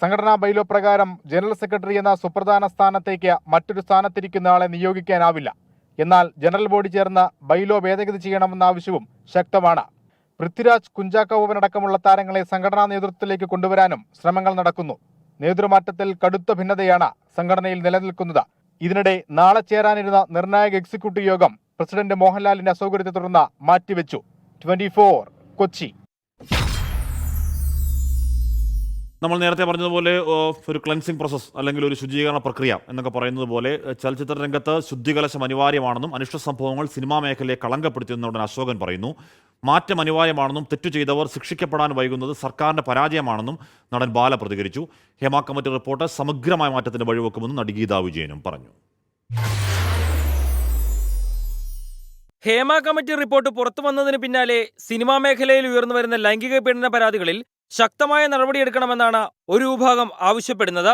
സംഘടനാ ബൈലോ പ്രകാരം ജനറൽ സെക്രട്ടറി എന്ന സുപ്രധാന സ്ഥാനത്തേക്ക് മറ്റൊരു സ്ഥാനത്തിരിക്കുന്ന ആളെ നിയോഗിക്കാനാവില്ല. എന്നാൽ ജനറൽ ബോഡി ചേർന്ന് ബൈലോ ഭേദഗതി ചെയ്യണമെന്ന ആവശ്യവും ശക്തമാണ്. പൃഥ്വിരാജ്, കുഞ്ചാക്കോ ബോബനടക്കമുള്ള താരങ്ങളെ സംഘടനാ നേതൃത്വത്തിലേക്ക് കൊണ്ടുവരാനും ശ്രമങ്ങൾ നടക്കുന്നു. നേതൃമാറ്റത്തിൽ കടുത്ത ഭിന്നതയാണ് സംഘടനയിൽ നിലനിൽക്കുന്നത്. ഇതിനിടെ നാളെ ചേരാനിരുന്ന നിർണായക എക്സിക്യൂട്ടീവ് യോഗം പ്രസിഡന്റ് മോഹൻലാലിന്റെ അസൗകര്യത്തെ തുടർന്ന് മാറ്റിവെച്ചു. 24 കൊച്ചി. നമ്മൾ നേരത്തെ പറഞ്ഞതുപോലെ ഒരു ക്ലെൻസിങ് പ്രോസസ് അല്ലെങ്കിൽ ഒരു ശുചീകരണ പ്രക്രിയ എന്നൊക്കെ പറയുന്നത് പോലെ ചലച്ചിത്ര രംഗത്ത് ശുദ്ധികലശം അനിവാര്യമാണെന്നും അനിഷ്ട സംഭവങ്ങൾ സിനിമാ മേഖലയെ കളങ്കപ്പെടുത്തിയെന്നുടൻ അശോകൻ പറയുന്നു. മാറ്റം അനിവാര്യമാണെന്നും തെറ്റു ചെയ്തവർ ശിക്ഷിക്കപ്പെടാൻ വൈകുന്നത് സർക്കാരിന്റെ പരാജയമാണെന്നും നടൻ ബാല പ്രതികരിച്ചു. ഹേമ കമ്മിറ്റി റിപ്പോർട്ട് സമഗ്രമായ മാറ്റത്തിന് വഴിവെക്കുമെന്നും നടി ഗീതാ വിജയനും പറഞ്ഞു. ഹേമ കമ്മിറ്റി റിപ്പോർട്ട് പുറത്തു വന്നതിന് പിന്നാലെ സിനിമാ മേഖലയിൽ ഉയർന്നുവരുന്ന ലൈംഗിക പീഡന പരാതികളിൽ ശക്തമായ നടപടിയെടുക്കണമെന്നാണ് ഒരു വിഭാഗം ആവശ്യപ്പെടുന്നത്.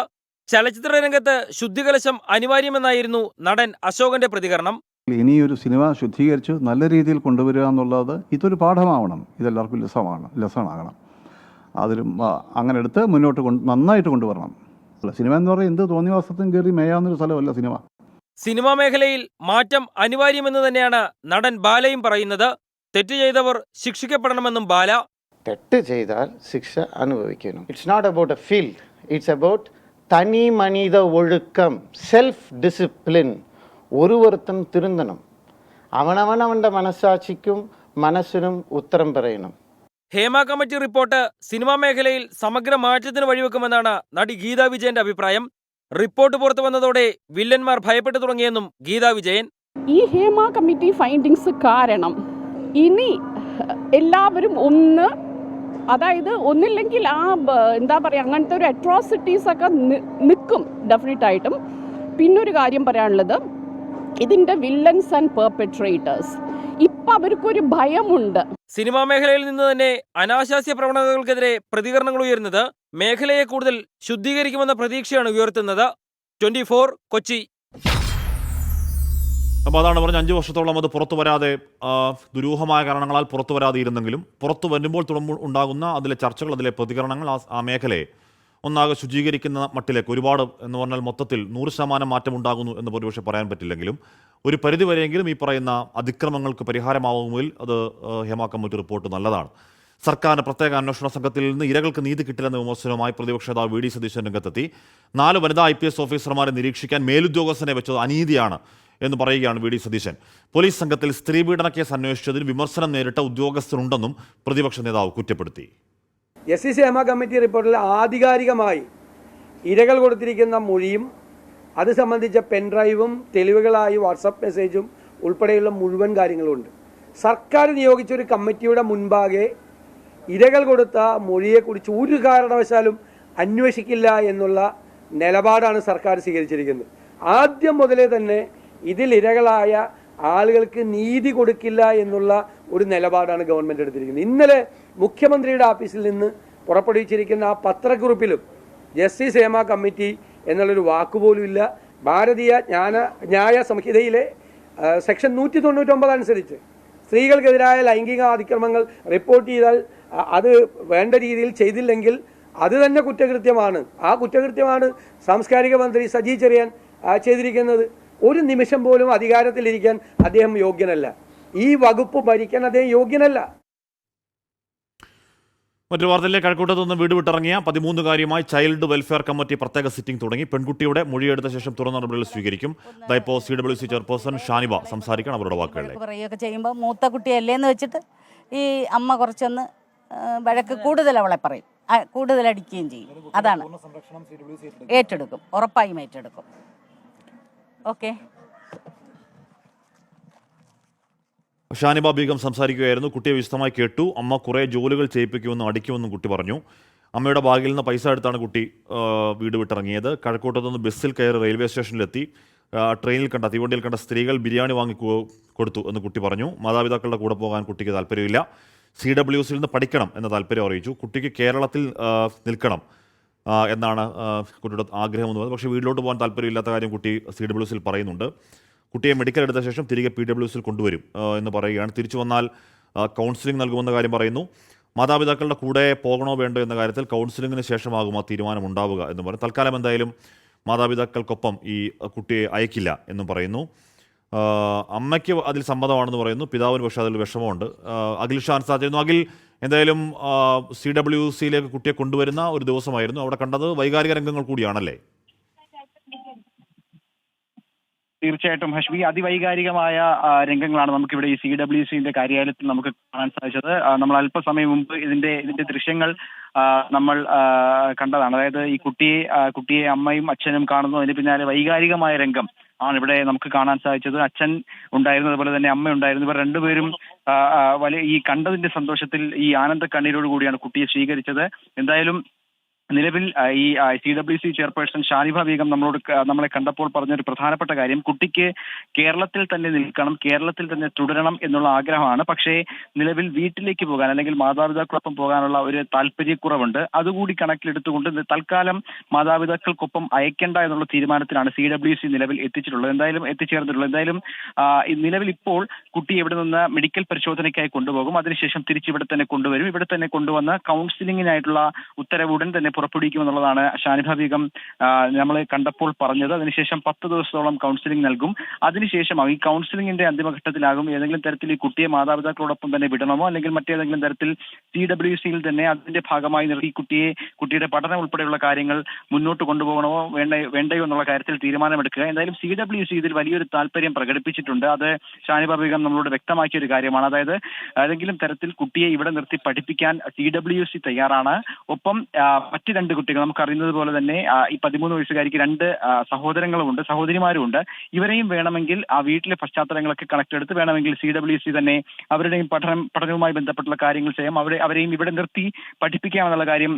ചലച്ചിത്ര രംഗത്ത് ശുദ്ധികലശം അനിവാര്യമെന്നായിരുന്നു നടൻ അശോകന്റെ പ്രതികരണം. ഇനിയൊരു സിനിമ ശുദ്ധീകരിച്ച് നല്ല രീതിയിൽ കൊണ്ടുവരിക എന്നുള്ളത് ഇതൊരു പാഠമാവണം. ഇതെല്ലാവർക്കും ലെസണാകണം. അതിലും അങ്ങനെ എടുത്ത് മുന്നോട്ട് നന്നായിട്ട് കൊണ്ടുവരണം. സിനിമ എന്ന് പറയുന്നത് എന്ത് തോന്നിവാസത്തും കയറി മേയാവുന്നൊരു സ്ഥലമല്ല സിനിമ. സിനിമാ മേഖലയിൽ മാറ്റം അനിവാര്യമെന്ന് തന്നെയാണ് നടൻ ബാലയും പറയുന്നത്. തെറ്റ് ചെയ്തവർ ശിക്ഷിക്കപ്പെടണമെന്നും ബാല. തെറ്റ് ചെയ്താൽ ശിക്ഷ അനുഭവിക്കണം. It's not about a field, it's about തനി മനിത ഒഴുക്കം, സെൽഫ് ഡിസിപ്ലിൻ. ഒരുവരുത്തൻ തിരുന്തണം. അവനവൻ്റെ മനസ്സാക്ഷിക്കും മനസ്സിനും ഉത്തരം പറയണം. ഹേമ കമ്മിറ്റി റിപ്പോർട്ട് സിനിമാ മേഖലയിൽ സമഗ്ര മാറ്റത്തിന് വഴിവെക്കുമെന്നാണ് നടി ഗീതാ വിജയന്റെ അഭിപ്രായം. റിപ്പോർട്ട് പുറത്തു വന്നതോടെ വില്ലന്മാർ ഭയപ്പെട്ടു തുടങ്ങിയെന്നും ഗീതാ വിജയൻ. ഈ ഹേമ കമ്മിറ്റി ഫൈൻഡിങ്സ് കാരണം ഇനി എല്ലാവരും ഒന്നില്ലെങ്കിൽ എന്താ പറയുക, അങ്ങനത്തെ ഒരു അട്രോസിറ്റീസ് ഒക്കെ നിൽക്കും ഡെഫിനറ്റായിട്ടും. പിന്നൊരു കാര്യം പറയാനുള്ളത്, ഇതിൻ്റെ വില്ലൻസ് ആൻഡ് പെർപെട്രേറ്റേഴ്സ് ഇപ്പം അവർക്കൊരു ഭയമുണ്ട്. സിനിമാ മേഖലയിൽ നിന്ന് തന്നെ അനാശാസ്യ പ്രവണതകൾക്കെതിരെ പ്രതികരണങ്ങൾ ഉയരുന്നത് മേഖലയെ കൂടുതൽ ശുദ്ധീകരിക്കുമെന്ന പ്രതീക്ഷയാണ് ഉയർത്തുന്നത്. 24 കൊച്ചി. അപ്പോൾ അതാണ് പറഞ്ഞ 5 വർഷത്തോളം അത് പുറത്തു വരാതെ ദുരൂഹമായ കാരണങ്ങളാൽ പുറത്തു വരാതെ ഇരുന്നെങ്കിലും പുറത്തു വരുമ്പോൾ ഉണ്ടാകുന്ന അതിലെ ചർച്ചകൾ, അതിലെ പ്രതികരണങ്ങൾ ആ മേഖലയെ ഒന്നാകെ ശുചീകരിക്കുന്ന മട്ടിലേക്ക് ഒരുപാട് എന്ന് പറഞ്ഞാൽ മൊത്തത്തിൽ 100% മാറ്റം ഉണ്ടാകുന്നു എന്ന് ഒരുപക്ഷെ പറയാൻ പറ്റില്ലെങ്കിലും ഒരു പരിധിവരെയെങ്കിലും ഈ പറയുന്ന അതിക്രമങ്ങൾക്ക് പരിഹാരമാവുമെങ്കിൽ അത് ഹേമ കമ്മിറ്റി റിപ്പോർട്ട് നല്ലതാണ്. സർക്കാരിന് പ്രത്യേക അന്വേഷണ സംഘത്തിൽ നിന്ന് ഇരകൾക്ക് നീതി കിട്ടില്ലെന്ന വിമർശനവുമായി പ്രതിപക്ഷ നേതാവ് VD സതീശൻ രംഗത്തെത്തി. 4 വനിതാ IPS ഓഫീസർമാരെ നിരീക്ഷിക്കാൻ മേലുദ്യോഗസ്ഥനെ വെച്ചത് അനീതിയാണ് എന്ന് പറയുകയാണ് VD സതീശൻ. പോലീസ് സംഘത്തിൽ സ്ത്രീപീഡന കേസ് അന്വേഷിച്ചതിൽ വിമർശനം നേരിട്ട ഉദ്യോഗസ്ഥരുണ്ടെന്നും പ്രതിപക്ഷ നേതാവ് കുറ്റപ്പെടുത്തി. SCC ഹേമ കമ്മിറ്റി റിപ്പോർട്ടിൽ ആധികാരികമായി ഇരകൾ കൊടുത്തിരിക്കുന്ന മൊഴിയും അത് സംബന്ധിച്ച പെൻഡ്രൈവും തെളിവുകളായി വാട്സപ്പ് മെസ്സേജും ഉൾപ്പെടെയുള്ള മുഴുവൻ കാര്യങ്ങളുമുണ്ട്. സർക്കാർ നിയോഗിച്ചൊരു കമ്മിറ്റിയുടെ മുൻപാകെ ഇരകൾ കൊടുത്ത മൊഴിയെക്കുറിച്ച് ഒരു കാരണവശാലും അന്വേഷിക്കില്ല എന്നുള്ള നിലപാടാണ് സർക്കാർ സ്വീകരിച്ചിരിക്കുന്നത്. ആദ്യം മുതലേ തന്നെ ഇതിൽ ഇരകളായ ആളുകൾക്ക് നീതി കൊടുക്കില്ല എന്നുള്ള ഒരു നിലപാടാണ് ഗവൺമെൻറ് എടുത്തിരിക്കുന്നത്. ഇന്നലെ മുഖ്യമന്ത്രിയുടെ ഓഫീസിൽ നിന്ന് പുറപ്പെടുവിച്ചിരിക്കുന്ന ആ പത്രക്കുറിപ്പിലും ജസ്റ്റിസ് ഹേമ കമ്മിറ്റി എന്നുള്ളൊരു വാക്കുപോലും ഇല്ല. ഭാരതീയ ന്യായ സംഹിതയിലെ സെക്ഷൻ 199 അനുസരിച്ച് സ്ത്രീകൾക്കെതിരായ ലൈംഗിക അതിക്രമങ്ങൾ റിപ്പോർട്ട് ചെയ്താൽ അത് വേണ്ട രീതിയിൽ ചെയ്തില്ലെങ്കിൽ അത് തന്നെ കുറ്റകൃത്യമാണ്. ആ കുറ്റകൃത്യമാണ് സാംസ്കാരിക മന്ത്രി സജി ചെറിയാൻ ചെയ്തിരിക്കുന്നത്. ഒരു നിമിഷം പോലും അധികാരത്തിലിരിക്കാൻ അദ്ദേഹം യോഗ്യനല്ല. ഈ വകുപ്പ് ഭരിക്കാൻ അദ്ദേഹം യോഗ്യനല്ല. മറ്റൊരു വാർത്തയിലെ കഴക്കൂട്ടത്ത് നിന്ന് വീട് വിട്ടിറങ്ങിയ 13-കാരിയുമായി ചൈൽഡ് വെൽഫെയർ കമ്മിറ്റി പ്രത്യേക സിറ്റിംഗ് തുടങ്ങി. പെൺകുട്ടിയുടെ മൊഴിയെടുത്ത ശേഷം തുറന്ന നടപടികൾ സ്വീകരിക്കും. ഇപ്പോൾ CWC ചെയർപേഴ്സൺ ഷാനിബ സംസാരിക്കണം അവരുടെ വാക്കുകളിൽ. പറയുകയൊക്കെ ചെയ്യുമ്പോൾ മൂത്ത കുട്ടിയല്ലേന്ന് വെച്ചിട്ട് ഈ അമ്മ കുറച്ചൊന്ന് വഴക്ക് കൂടുതൽ അവളെ പറയും, കൂടുതൽ അടിക്കുകയും ചെയ്യും. അതാണ് ഏറ്റെടുക്കും, ഉറപ്പായും ഏറ്റെടുക്കും. ഓക്കെ. ഷാനിബ ബീഗം സംസാരിക്കുകയായിരുന്നു. കുട്ടിയെ വിശദമായി കേട്ടു. അമ്മ കുറേ ജോലികൾ ചെയ്യിപ്പിക്കുമെന്നും അടിക്കുമെന്നും കുട്ടി പറഞ്ഞു. അമ്മയുടെ ബാഗിൽ നിന്ന് പൈസ എടുത്താണ് കുട്ടി വീട് വിട്ടിറങ്ങിയത്. കഴക്കൂട്ടത്തു നിന്ന് ബസ്സിൽ കയറി റെയിൽവേ സ്റ്റേഷനിലെത്തി. ട്രെയിനിൽ കണ്ട തീവണ്ടിയിൽ കണ്ട സ്ത്രീകൾ ബിരിയാണി വാങ്ങി കൊടുത്തു എന്ന് കുട്ടി പറഞ്ഞു. മാതാപിതാക്കളുടെ കൂടെ പോകാൻ കുട്ടിക്ക് താല്പര്യമില്ല. CWCയിൽ നിന്ന് പഠിക്കണം എന്ന താല്പര്യം അറിയിച്ചു. കുട്ടിക്ക് കേരളത്തിൽ നിൽക്കണം എന്നാണ് കുട്ടിയുടെ ആഗ്രഹമെന്ന് പറഞ്ഞത്. പക്ഷേ വീട്ടിലോട്ട് പോകാൻ താല്പര്യമില്ലാത്ത കാര്യം കുട്ടി CWCയിൽ പറയുന്നുണ്ട്. കുട്ടിയെ മെഡിക്കൽ എടുത്ത ശേഷം തിരികെ PWCയിൽ കൊണ്ടുവരും എന്ന് പറയുകയാണ്. തിരിച്ചു വന്നാൽ കൗൺസിലിംഗ് നൽകുമെന്ന കാര്യം പറയുന്നു. മാതാപിതാക്കളുടെ കൂടെ പോകണോ വേണ്ടോ എന്ന കാര്യത്തിൽ കൗൺസിലിങ്ങിന് ശേഷമാകും ആ തീരുമാനം ഉണ്ടാവുക എന്ന് പറയും. തൽക്കാലം എന്തായാലും മാതാപിതാക്കൾക്കൊപ്പം ഈ കുട്ടിയെ അയക്കില്ല എന്നും പറയുന്നു. അമ്മയ്ക്ക് അതിൽ സമ്മതമാണെന്ന് പറയുന്നു. പിതാവിന് പക്ഷേ അതിൽ വിഷമമുണ്ട്. അഖിൽ ഷാൻ സാധിച്ചിരുന്നു. അഖിൽ, എന്തായാലും CWCയിലേക്ക് കുട്ടിയെ കൊണ്ടുവരുന്ന ഒരു ദിവസമായിരുന്നു. അവിടെ കണ്ടത് വൈകാരിക രംഗങ്ങൾ കൂടിയാണല്ലേ? തീർച്ചയായിട്ടും ഹഷ്മി, അതിവൈകാരികമായ രംഗങ്ങളാണ് നമുക്കിവിടെ ഈ CWCന്റെ കാര്യാലയത്തിൽ നമുക്ക് കാണാൻ സാധിച്ചത്. നമ്മൾ അല്പസമയം മുമ്പ് ഇതിന്റെ ദൃശ്യങ്ങൾ നമ്മൾ കണ്ടതാണ്. അതായത് ഈ കുട്ടിയെ അമ്മയും അച്ഛനും കാണുന്നു. അതിന് പിന്നാലെ വൈകാരികമായ രംഗം ആണ് ഇവിടെ നമുക്ക് കാണാൻ സാധിച്ചത്. അച്ഛൻ ഉണ്ടായിരുന്നു, അതുപോലെ തന്നെ അമ്മ ഉണ്ടായിരുന്നു. ഇവർ രണ്ടുപേരും ഈ കണ്ടതിന്റെ സന്തോഷത്തിൽ ഈ ആനന്ദ കണ്ണീരോട് കൂടിയാണ് കുട്ടിയെ സ്വീകരിച്ചത്. എന്തായാലും നിലവിൽ ഈ CWC ചെയർപേഴ്സൺ ഷാനിബ ബീഗം നമ്മളെ കണ്ടപ്പോൾ പറഞ്ഞൊരു പ്രധാനപ്പെട്ട കാര്യം, കുട്ടിക്ക് കേരളത്തിൽ തന്നെ നിൽക്കണം, കേരളത്തിൽ തന്നെ തുടരണം എന്നുള്ള ആഗ്രഹമാണ്. പക്ഷേ നിലവിൽ വീട്ടിലേക്ക് പോകാൻ അല്ലെങ്കിൽ മാതാപിതാക്കളൊപ്പം പോകാനുള്ള ഒരു താല്പര്യക്കുറവുണ്ട്. അതുകൂടി കണക്കിലെടുത്തുകൊണ്ട് തൽക്കാലം മാതാപിതാക്കൾക്കൊപ്പം അയക്കേണ്ട എന്നുള്ള തീരുമാനത്തിലാണ് CWC നിലവിൽ എത്തിച്ചേർന്നിട്ടുള്ളത്. എന്തായാലും നിലവിൽ ഇപ്പോൾ കുട്ടി ഇവിടെ നിന്ന് മെഡിക്കൽ പരിശോധനയ്ക്കായി കൊണ്ടുപോകും. അതിനുശേഷം തിരിച്ചിവിടെ തന്നെ കൊണ്ടുവരും. ഇവിടെ തന്നെ കൊണ്ടുവന്ന് കൗൺസിലിംഗിനായിട്ടുള്ള ഉത്തരവ് ഉടൻ തന്നെ പുറപ്പെടുവിക്കുമെന്നുള്ളതാണ് ഷാനിബ ബീഗം നമ്മളെ കണ്ടപ്പോൾ പറഞ്ഞത്. അതിനുശേഷം 10 ദിവസത്തോളം കൗൺസിലിംഗ് നൽകും. അതിനുശേഷം ഈ കൗൺസിലിംഗിന്റെ അന്തിമഘട്ടത്തിലാകും ഏതെങ്കിലും തരത്തിൽ ഈ കുട്ടിയെ മാതാപിതാക്കളോടൊപ്പം തന്നെ വിടണമോ അല്ലെങ്കിൽ മറ്റേതെങ്കിലും തരത്തിൽ CWCയിൽ തന്നെ അതിന്റെ ഭാഗമായി നിർത്തി കുട്ടിയുടെ പഠനം ഉൾപ്പെടെയുള്ള കാര്യങ്ങൾ മുന്നോട്ട് കൊണ്ടുപോകണമോ വേണ്ടയോ എന്നുള്ള കാര്യത്തിൽ തീരുമാനമെടുക്കുക. എന്തായാലും CWC ഇതിൽ വലിയൊരു താല്പര്യം പ്രകടിപ്പിച്ചിട്ടുണ്ട്. അത് ഷാനിബ ബീഗം നമ്മളോട് വ്യക്തമാക്കിയ ഒരു കാര്യമാണ്. അതായത് ഏതെങ്കിലും തരത്തിൽ കുട്ടിയെ ഇവിടെ നിർത്തി പഠിപ്പിക്കാൻ CWC തയ്യാറാണ്. ഒപ്പം മറ്റ് 2 കുട്ടികൾ നമുക്കറിയുന്നത് പോലെ തന്നെ ഈ 13 വയസ്സുകാരിക്ക് 2 സഹോദരിമാരുമുണ്ട്. ഇവരെയും വേണമെങ്കിൽ ആ വീട്ടിലെ പശ്ചാത്തലങ്ങളൊക്കെ കണക്കിലെടുത്ത് വേണമെങ്കിൽ CWC തന്നെ അവരുടെയും പഠനവുമായി ബന്ധപ്പെട്ടുള്ള കാര്യങ്ങൾ ചെയ്യാം. അവരെയും ഇവിടെ നിർത്തി പഠിപ്പിക്കാമെന്നുള്ള കാര്യം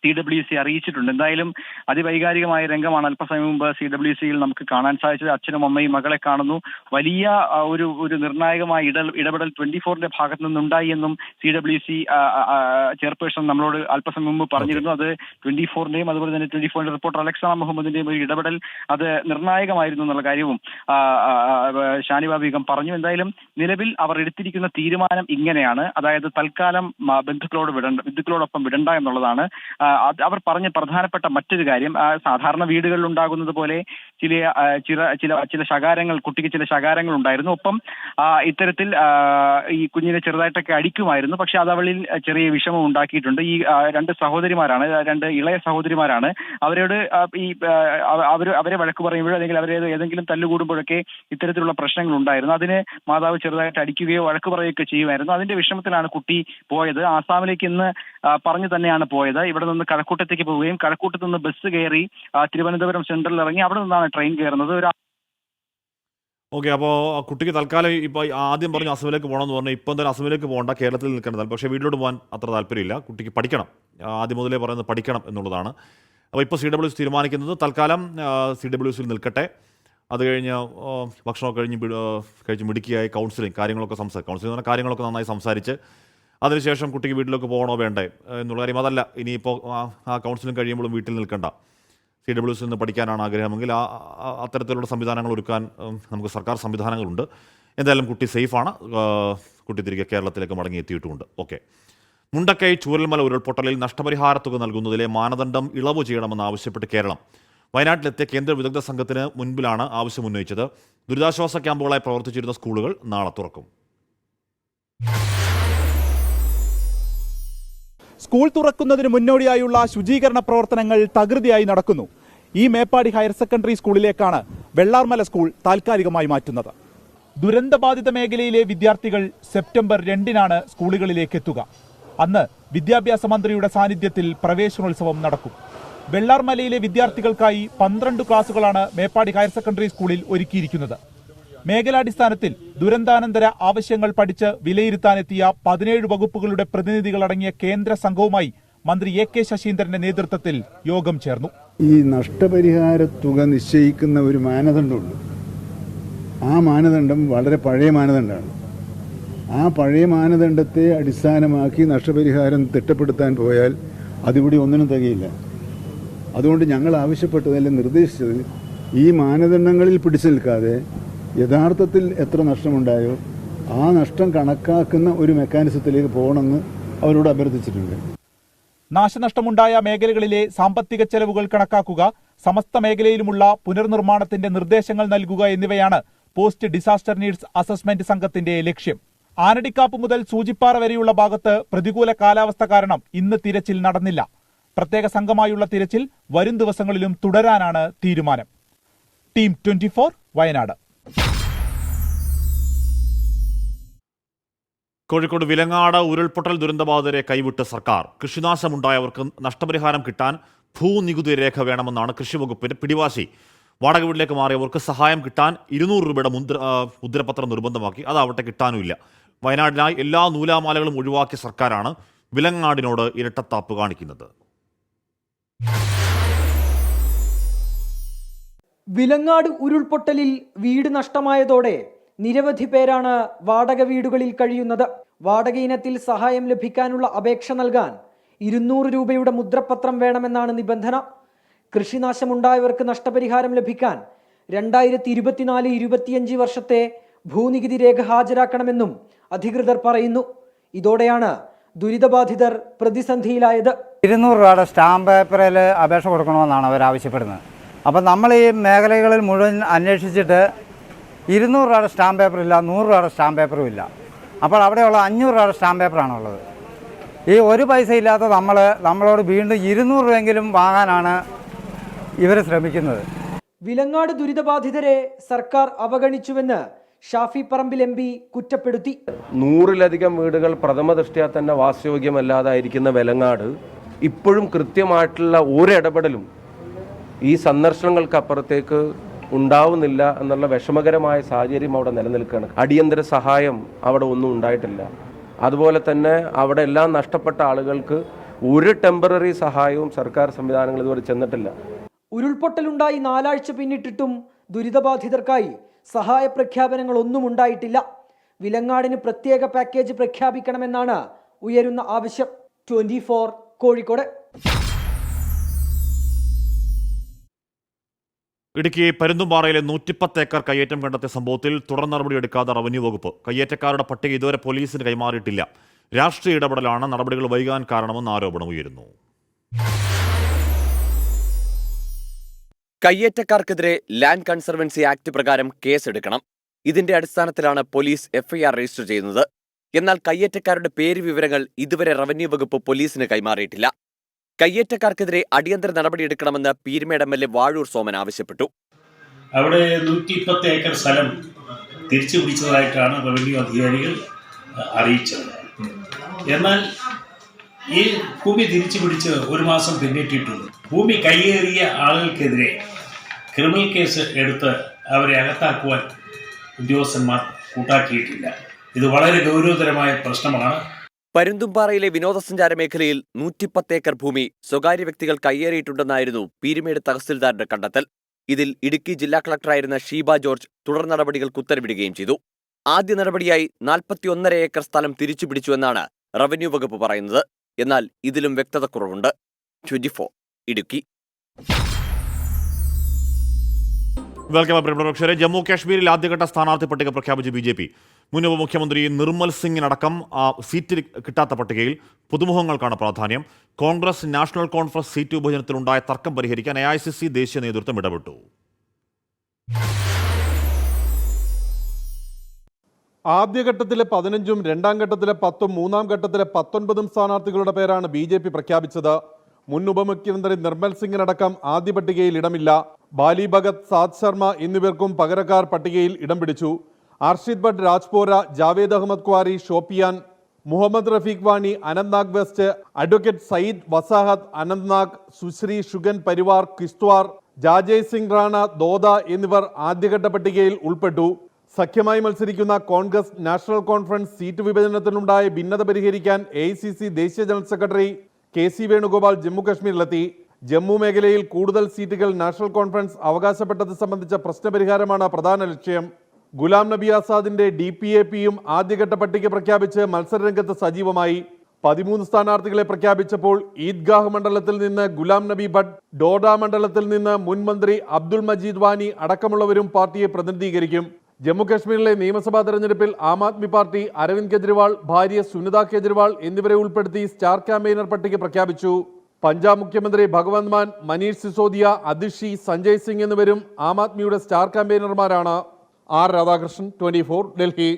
CWC അറിയിച്ചിട്ടുണ്ട്. എന്തായാലും അതിവൈകാരികമായ രംഗമാണ് അല്പസമയം മുമ്പ് CWCയിൽ നമുക്ക് കാണാൻ സാധിച്ചത്. അച്ഛനും അമ്മയും മകളെ കാണുന്നു. വലിയ ഒരു നിർണായകമായ ഇടപെടൽ 24ന്റെ ഭാഗത്തു നിന്നുണ്ടായി എന്നും CWC ചെയർപേഴ്സൺ നമ്മളോട് അല്പസമയം മുമ്പ് പറഞ്ഞിരുന്നു. അത് 24ന്റെയും അതുപോലെ തന്നെ 24ന്റെ റിപ്പോർട്ടർ അലക്സാന മുഹമ്മദിന്റെയും ഒരു ഇടപെടൽ അത് നിർണായകമായിരുന്നു എന്നുള്ള കാര്യവും ഷാനിബ ബീഗം പറഞ്ഞു. എന്തായാലും നിലവിൽ അവർ എടുത്തിരിക്കുന്ന തീരുമാനം ഇങ്ങനെയാണ്. അതായത് തൽക്കാലം ബന്ധുക്കളോടൊപ്പം വിടണ്ട എന്നുള്ളതാണ്. അവർ പറഞ്ഞ പ്രധാനപ്പെട്ട മറ്റൊരു കാര്യം, സാധാരണ വീടുകളിൽ ഉണ്ടാകുന്നത് പോലെ ചില ശകാരങ്ങൾ, കുട്ടിക്ക് ചില ശകാരങ്ങൾ ഉണ്ടായിരുന്നു. ഒപ്പം ഇത്തരത്തിൽ ഈ കുഞ്ഞിനെ ചെറുതായിട്ടൊക്കെ അടിക്കുമായിരുന്നു. പക്ഷെ അത് അവളിൽ ചെറിയ വിഷമം ഉണ്ടാക്കിയിട്ടുണ്ട്. ഈ 2 സഹോദരിമാരാണ്, 2 ഇളയ സഹോദരിമാരാണ്. അവരോട് അവരെ വഴക്ക് പറയുമ്പോഴോ അല്ലെങ്കിൽ അവരെ ഏതെങ്കിലും തല്ലുകൂടുമ്പോഴൊക്കെ ഇത്തരത്തിലുള്ള പ്രശ്നങ്ങൾ ഉണ്ടായിരുന്നു. അതിന് മാതാവ് ചെറുതായിട്ട് അടിക്കുകയോ വഴക്ക് പറയുകയൊക്കെ ചെയ്യുമായിരുന്നു. അതിന്റെ വിഷമത്തിലാണ് കുട്ടി പോയത്. ആസാമിലേക്ക് ഇന്ന് പറഞ്ഞു തന്നെയാണ് പോയത്. ഇവിടെ നിന്ന് കഴക്കൂട്ടത്തേക്ക് പോവുകയും കഴക്കൂട്ടത്ത് നിന്ന് ബസ് കയറി തിരുവനന്തപുരം സെൻട്രലിൽ ഇറങ്ങി അവിടെ നിന്നാണ് ട്രെയിൻ കയറുന്നത്. ഓക്കെ, അപ്പോൾ കുട്ടിക്ക് തൽക്കാലം ഇപ്പോൾ ആദ്യം പറഞ്ഞു അസമിലേക്ക് പോകണമെന്ന് പറഞ്ഞു. ഇപ്പം തന്നെ അസമിലേക്ക് പോകണ്ട, കേരളത്തിൽ നിൽക്കേണ്ടത്. പക്ഷേ വീട്ടിലോട്ട് പോകാൻ അത്ര താല്പര്യമില്ല. കുട്ടിക്ക് പഠിക്കണം, ആദ്യം മുതലേ പറയുന്നത് പഠിക്കണം എന്നുള്ളതാണ്. അപ്പോൾ ഇപ്പോൾ CWC തീരുമാനിക്കുന്നത് തൽക്കാലം CWCയിൽ നിൽക്കട്ടെ. അത് കഴിഞ്ഞ് ഭക്ഷണമൊക്കെ കഴിച്ച് മിടുക്കിയായി കാര്യങ്ങളൊക്കെ കാര്യങ്ങളൊക്കെ നന്നായി സംസാരിച്ച് അതിനുശേഷം കുട്ടിക്ക് വീട്ടിലേക്ക് പോകണോ വേണ്ടേ എന്നുള്ള കാര്യം. അതല്ല, ഇനിയിപ്പോൾ ആ കൗൺസിലിംഗ് കഴിയുമ്പോഴും വീട്ടിൽ നിൽക്കേണ്ട, CWCയിൽ നിന്ന് പഠിക്കാനാണ് ആഗ്രഹമെങ്കിൽ അത്തരത്തിലുള്ള സംവിധാനങ്ങൾ ഒരുക്കാൻ നമുക്ക് സർക്കാർ സംവിധാനങ്ങളുണ്ട്. എന്തായാലും കുട്ടി സേഫാണ്. കുട്ടി തിരികെ കേരളത്തിലേക്ക് മടങ്ങിയെത്തിയിട്ടുമുണ്ട്. ഓക്കെ. മുണ്ടക്കൈ ചൂരൽമല ഉരുൾപൊട്ടലിൽ നഷ്ടപരിഹാര തുക നൽകുന്നതിലെ മാനദണ്ഡം ഇളവ് ചെയ്യണമെന്നാവശ്യപ്പെട്ട് കേരളം വയനാട്ടിലെത്തിയ കേന്ദ്ര വിദഗ്ധ സംഘത്തിന് മുൻപിലാണ് ആവശ്യം ഉന്നയിച്ചത്. ദുരിതാശ്വാസ ക്യാമ്പുകളായി പ്രവർത്തിച്ചിരുന്ന സ്കൂളുകൾ നാളെ തുറക്കും. സ്കൂൾ തുറക്കുന്നതിന് മുന്നോടിയായുള്ള ശുചീകരണ പ്രവർത്തനങ്ങൾ തകൃതിയായി നടക്കുന്നു. ഈ മേപ്പാടി ഹയർ സെക്കൻഡറി സ്കൂളിലേക്കാണ് വെള്ളാർമല സ്കൂൾ താൽക്കാലികമായി മാറ്റുന്നത്. ദുരന്തബാധിത മേഖലയിലെ വിദ്യാർത്ഥികൾ സെപ്റ്റംബർ 2-നാണ് സ്കൂളുകളിലേക്ക് എത്തുക. അന്ന് വിദ്യാഭ്യാസ മന്ത്രിയുടെ സാന്നിധ്യത്തിൽ പ്രവേശനോത്സവം നടക്കും. വെള്ളാർമലയിലെ വിദ്യാർത്ഥികൾക്കായി 12 ക്ലാസുകളാണ് മേപ്പാടി ഹയർ സെക്കൻഡറി സ്കൂളിൽ ഒരുക്കിയിരിക്കുന്നത്. മേഖലാടിസ്ഥാനത്തിൽ ദുരന്താനന്തര ആവശ്യങ്ങൾ പഠിച്ച് വിലയിരുത്താനെത്തിയ 17 വകുപ്പുകളുടെ പ്രതിനിധികളടങ്ങിയ കേന്ദ്ര സംഘവുമായി മന്ത്രി എ കെ ശശീന്ദ്രന്റെ നേതൃത്വത്തിൽ യോഗം ചേർന്നു. ഈ നഷ്ടപരിഹാര തുക നിശ്ചയിക്കുന്ന ഒരു മാനദണ്ഡമുണ്ട്. ആ മാനദണ്ഡം വളരെ പഴയ മാനദണ്ഡമാണ്. ആ പഴയ മാനദണ്ഡത്തെ അടിസ്ഥാനമാക്കി നഷ്ടപരിഹാരം തിട്ടപ്പെടുത്താൻ പോയാൽ അതിവിടെ ഒന്നിനും തികയില്ല. അതുകൊണ്ട് ഞങ്ങൾ ആവശ്യപ്പെട്ടതല്ല നിർദ്ദേശിച്ചത് ഈ മാനദണ്ഡങ്ങളിൽ പിടിച്ചു നിൽക്കാതെ യഥാർത്ഥത്തിൽ എത്ര നഷ്ടമുണ്ടായോ ആ നഷ്ടം കണക്കാക്കുന്ന ഒരു മെക്കാനിസത്തിലേക്ക് പോകണമെന്ന് അവരോട് അഭ്യർത്ഥിച്ചിട്ടുണ്ട്. നാശനഷ്ടമുണ്ടായ മേഖലകളിലെ സാമ്പത്തിക ചെലവുകൾ കണക്കാക്കുക, സമസ്ത മേഖലയിലുമുള്ള പുനർനിർമ്മാണത്തിന്റെ നിർദ്ദേശങ്ങൾ നൽകുക എന്നിവയാണ് പോസ്റ്റ് ഡിസാസ്റ്റർ നീഡ്സ് അസസ്മെന്റ് സംഘത്തിന്റെ ലക്ഷ്യം. ആനടിക്കാപ്പ് മുതൽ സൂചിപ്പാറ വരെയുള്ള ഭാഗത്ത് പ്രതികൂല കാലാവസ്ഥ കാരണം ഇന്ന് തിരച്ചിൽ നടന്നില്ല. പ്രത്യേക സംഘമായുള്ള തിരച്ചിൽ വരും ദിവസങ്ങളിലും തുടരാനാണ് തീരുമാനം. ടീം 24 വയനാട്. കോഴിക്കോട് വിലങ്ങാട് ഉരുൾപൊട്ടൽ ദുരന്തബാധിതരെ കൈവിട്ട് സർക്കാർ. കൃഷിനാശമുണ്ടായവർക്ക് നഷ്ടപരിഹാരം കിട്ടാൻ ഭൂനികുതി രേഖ വേണമെന്നാണ് കൃഷിവകുപ്പിന്റെ പിടിവാശി. വാടക വീട്ടിലേക്ക് മാറിയവർക്ക് സഹായം കിട്ടാൻ 200 രൂപയുടെ മുദ്രപത്രം നിർബന്ധമാക്കി. അതാവട്ടെ കിട്ടാനുമില്ല. വയനാടിനായി എല്ലാ നൂലാമാലകളും ഒഴിവാക്കിയ സർക്കാരാണ് വിലങ്ങാടിനോട് ഇരട്ടത്താപ്പ് കാണിക്കുന്നത്. വിലങ്ങാട് ഉരുൾപൊട്ടലിൽ വീട് നഷ്ടമായതോടെ നിരവധി പേരാണ് വാടക വീടുകളിൽ കഴിയുന്നത്. വാടക ഇനത്തിൽ സഹായം ലഭിക്കാനുള്ള അപേക്ഷ നൽകാൻ 200 രൂപയുടെ മുദ്രപത്രം വേണമെന്നാണ് നിബന്ധന. കൃഷിനാശമുണ്ടായവർക്ക് നഷ്ടപരിഹാരം ലഭിക്കാൻ 2024-25 വർഷത്തെ ഭൂനികുതി രേഖ ഹാജരാക്കണമെന്നും അധികൃതർ പറയുന്നു. ഇതോടെയാണ് ദുരിതബാധിതർ പ്രതിസന്ധിയിലായത്. 200 രൂപയുടെ സ്റ്റാമ്പ് പേപ്പറിൽ അപേക്ഷ കൊടുക്കണമെന്നാണ് അവർ ആവശ്യപ്പെടുന്നത്. അപ്പം നമ്മൾ ഈ മേഖലകളിൽ മുഴുവൻ അന്വേഷിച്ചിട്ട് 200 രൂപയുടെ സ്റ്റാമ്പ് പേപ്പറില്ല, 100 രൂപയുടെ സ്റ്റാമ്പ് പേപ്പറും ഇല്ല. അപ്പോൾ അവിടെയുള്ള 500 രൂപയുടെ സ്റ്റാമ്പ് പേപ്പറാണുള്ളത്. ഈ ഒരു പൈസ ഇല്ലാത്ത നമ്മളോട് വീണ്ടും 200 രൂപയെങ്കിലും വാങ്ങാനാണ് ഇവർ ശ്രമിക്കുന്നത്. വിലങ്ങാട് ദുരിതബാധിതരെ സർക്കാർ അവഗണിച്ചുവെന്ന് ഷാഫി പറമ്പിൽ MP കുറ്റപ്പെടുത്തി. 100-ലധികം വീടുകൾ പ്രഥമ ദൃഷ്ട്യാ തന്നെ വാസയോഗ്യമല്ലാതായിരിക്കുന്ന വിലങ്ങാട് ഇപ്പോഴും കൃത്യമായിട്ടുള്ള ഒരു ഇടപെടലും ഈ സന്ദർശനങ്ങൾക്കപ്പുറത്തേക്ക് ഉണ്ടാവുന്നില്ല എന്നുള്ള വിഷമകരമായ സാഹചര്യം അവിടെ നിലനിൽക്കുകയാണ്. അടിയന്തര സഹായം അവിടെ ഒന്നും ഉണ്ടായിട്ടില്ല. അതുപോലെ തന്നെ അവിടെ എല്ലാം നഷ്ടപ്പെട്ട ആളുകൾക്ക് ഒരു ടെമ്പററി സഹായവും സർക്കാർ സംവിധാനങ്ങൾ ഇതുവരെ ചെന്നിട്ടില്ല. ഉരുൾപൊട്ടലുണ്ടായി 4 ആഴ്ച പിന്നിട്ടിട്ടും ദുരിതബാധിതർക്കായി സഹായ പ്രഖ്യാപനങ്ങൾ ഒന്നും ഉണ്ടായിട്ടില്ല. വിലങ്ങാടിന് പ്രത്യേക പാക്കേജ് പ്രഖ്യാപിക്കണമെന്നാണ് ഉയരുന്ന ആവശ്യം. 24 കോഴിക്കോട്. ഇടുക്കി പരുന്തുംപാറയിലെ 110 ഏക്കർ കയ്യേറ്റം കണ്ടെത്തിയ സംഭവത്തിൽ തുടർ നടപടിയെടുക്കാതെ റവന്യൂ വകുപ്പ്. കയ്യേറ്റക്കാരുടെ പട്ടിക ഇതുവരെ പോലീസിന് കൈമാറിയിട്ടില്ല. രാഷ്ട്രീയ ഇടപെടലാണ് നടപടികൾ വൈകാൻ കാരണമെന്ന് ആരോപണം ഉയരുന്നു. കയ്യേറ്റക്കാർക്കെതിരെ ലാൻഡ് കൺസർവൻസി ആക്ട് പ്രകാരം കേസെടുക്കണം. ഇതിന്റെ അടിസ്ഥാനത്തിലാണ് പോലീസ് FIR രജിസ്റ്റർ ചെയ്യുന്നത്. എന്നാൽ കയ്യേറ്റക്കാരുടെ പേര് വിവരങ്ങൾ ഇതുവരെ റവന്യൂ വകുപ്പ് പോലീസിന് കൈമാറിയിട്ടില്ല. കയ്യേറ്റക്കാർക്കെതിരെ അടിയന്തര നടപടിയെടുക്കണമെന്ന് പീരുമേട് MLA വാഴൂർ സോമൻ ആവശ്യപ്പെട്ടു. അവിടെ 110 ഏക്കർ സ്ഥലം തിരിച്ചു പിടിച്ചതായിട്ടാണ് റവന്യൂ അധികാരികൾ അറിയിച്ചത്. എന്നാൽ ഈ ഭൂമി തിരിച്ചു പിടിച്ച് 1 മാസം പിന്നിട്ടിട്ടുണ്ട്. ഭൂമി കയ്യേറിയ ആളുകൾക്കെതിരെ ക്രിമിനൽ കേസ് എടുത്ത് അവരെ അകത്താക്കുവാൻ ഉദ്യോഗസ്ഥന്മാർ കൂട്ടാക്കിയിട്ടില്ല. ഇത് വളരെ ഗൗരവതരമായ പ്രശ്നമാണ്. പരുന്തുംപാറയിലെ വിനോദസഞ്ചാര മേഖലയിൽ 110 ഏക്കർ ഭൂമി സ്വകാര്യ വ്യക്തികൾ കയ്യേറിയിട്ടുണ്ടെന്നായിരുന്നു പീരുമേട് തഹസിൽദാരുടെ കണ്ടെത്തൽ. ഇതിൽ ഇടുക്കി ജില്ലാ കളക്ടറായിരുന്ന ഷീബ ജോർജ് തുടർ നടപടികൾക്ക് ഉത്തരവിടുകയും ചെയ്തു. ആദ്യ നടപടിയായി 41.5 ഏക്കർ സ്ഥലം തിരിച്ചുപിടിച്ചുവെന്നാണ് റവന്യൂ വകുപ്പ് പറയുന്നത്. എന്നാൽ ഇതിലും വ്യക്തത കുറവുണ്ട്. 24 ഇടുക്കി. വെൽക്കം പ്രേക്ഷകരെ. ജമ്മു കാശ്മീരിൽ ആദ്യഘട്ട സ്ഥാനാർത്ഥി പട്ടിക പ്രഖ്യാപിച്ച് BJP. മുൻ ഉപമുഖ്യമന്ത്രി നിർമ്മൽ സിംഗിനടക്കം സീറ്റ് കിട്ടാത്ത പട്ടികയിൽ പുതുമുഖങ്ങൾക്കാണ് പ്രാധാന്യം. കോൺഗ്രസ് നാഷണൽ കോൺഫറൻസ് സീറ്റ് വിഭജനത്തിലുണ്ടായ തർക്കം പരിഹരിക്കാൻ AICC ദേശീയ നേതൃത്വം ഇടപെട്ടു. ആദ്യഘട്ടത്തിലെ 15ഉം രണ്ടാം ഘട്ടത്തിലെ 10ഉം മൂന്നാം ഘട്ടത്തിലെ 19ഉം സ്ഥാനാർത്ഥികളുടെ പേരാണ് BJP പ്രഖ്യാപിച്ചത്. മുൻ ഉപമുഖ്യമന്ത്രി നിർമ്മൽ സിംഗിനടക്കം ആദ്യ പട്ടികയിൽ ഇടമില്ല. ബാലി ഭഗത്, സാദ് ശർമ്മ എന്നിവർക്കും പകരക്കാർ പട്ടികയിൽ ഇടം പിടിച്ചു. അർഷിദ് ഭട്ട് രാജ്പോര, ജാവേദ് അഹമ്മദ് ക്വാരി, ഷോപ്പിയാൻ, മുഹമ്മദ് റഫീഖ് വാണി അനന്ത്നാഗ് വെസ്റ്റ്, അഡ്വക്കേറ്റ് സയ്യിദ് വസാഹത്ത് അനന്ത്നാഗ്, സുശ്രീ ഷുഗൻ പരിവാർ കിസ്ത്വാർ, ജാജയ് സിംഗ് റാണ ദോദ എന്നിവർ ആദ്യഘട്ട പട്ടികയിൽ ഉൾപ്പെട്ടു. സഖ്യമായി മത്സരിക്കുന്ന കോൺഗ്രസ് നാഷണൽ കോൺഫറൻസ് സീറ്റ് വിഭജനത്തിനുണ്ടായ ഭിന്നത പരിഹരിക്കാൻ AICC ദേശീയ general secretary KC Venugopal Jammu കശ്മീരിലെത്തി. ജമ്മു മേഖലയിൽ കൂടുതൽ സീറ്റുകൾ നാഷണൽ കോൺഫറൻസ് അവകാശപ്പെട്ടത് സംബന്ധിച്ച പ്രശ്നപരിഹാരമാണ് പ്രധാന ലക്ഷ്യം. ഗുലാം നബി ആസാദിന്റെ DPAPയും ആദ്യഘട്ട പട്ടിക പ്രഖ്യാപിച്ച് മത്സരരംഗത്ത് സജീവമായി. 13 സ്ഥാനാർത്ഥികളെ പ്രഖ്യാപിച്ചപ്പോൾ ഈദ്ഗാഹ് മണ്ഡലത്തിൽ നിന്ന് ഗുലാം നബി ഭട്ട്, ഡോഡ മണ്ഡലത്തിൽ നിന്ന് മുൻ മന്ത്രി അബ്ദുൾ മജീദ് വാനി അടക്കമുള്ളവരും പാർട്ടിയെ പ്രതിനിധീകരിക്കും. ജമ്മു കശ്മീരിലെ നിയമസഭാ തെരഞ്ഞെടുപ്പിൽ ആം ആദ്മി പാർട്ടി അരവിന്ദ് കെജ്രിവാൾ, ഭാര്യ സുനിത കെജ്രിവാൾ എന്നിവരെ ഉൾപ്പെടുത്തി സ്റ്റാർ ക്യാമ്പയിനർ പട്ടിക പ്രഖ്യാപിച്ചു. പഞ്ചാബ് മുഖ്യമന്ത്രി ഭഗവന്ത് മാൻ, മനീഷ് സിസോദിയ, അതിഷി, സഞ്ജയ് സിംഗ് എന്നിവരും ആം ആദ്മിയുടെ സ്റ്റാർ ക്യാമ്പയിനർമാരാണ്. R. രാധാകൃഷ്ണൻ, 24, ഡൽഹി.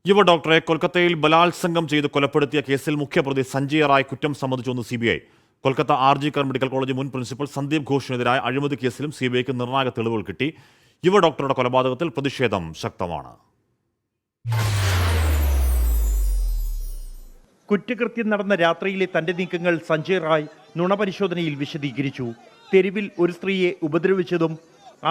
യുവ ഡോക്ടറെ കൊൽക്കത്തയിൽ ബലാത്സംഗം ചെയ്ത് കൊലപ്പെടുത്തിയ കേസിൽ മുഖ്യപ്രതി സഞ്ജയ് റായ് കുറ്റം സമ്മതിച്ചെന്ന് CBI. കൊൽക്കത്ത RG കർ മെഡിക്കൽ കോളേജ് മുൻ പ്രിൻസിപ്പൽ സന്ദീപ് ഘോഷിനെതിരായ അഴിമതി കേസിലും CBIക്ക് നിർണായക തെളിവുകൾ കിട്ടി. യുവ ഡോക്ടറുടെ കൊലപാതകത്തിൽ പ്രതിഷേധം ശക്തമാണ്. കുറ്റകൃത്യം നടന്ന രാത്രിയിലെ തന്റെ നീക്കങ്ങൾ സഞ്ജയ് റായ് നുണപരിശോധനയിൽ വിശദീകരിച്ചു. തെരുവിൽ ഒരു സ്ത്രീയെ ഉപദ്രവിച്ചതും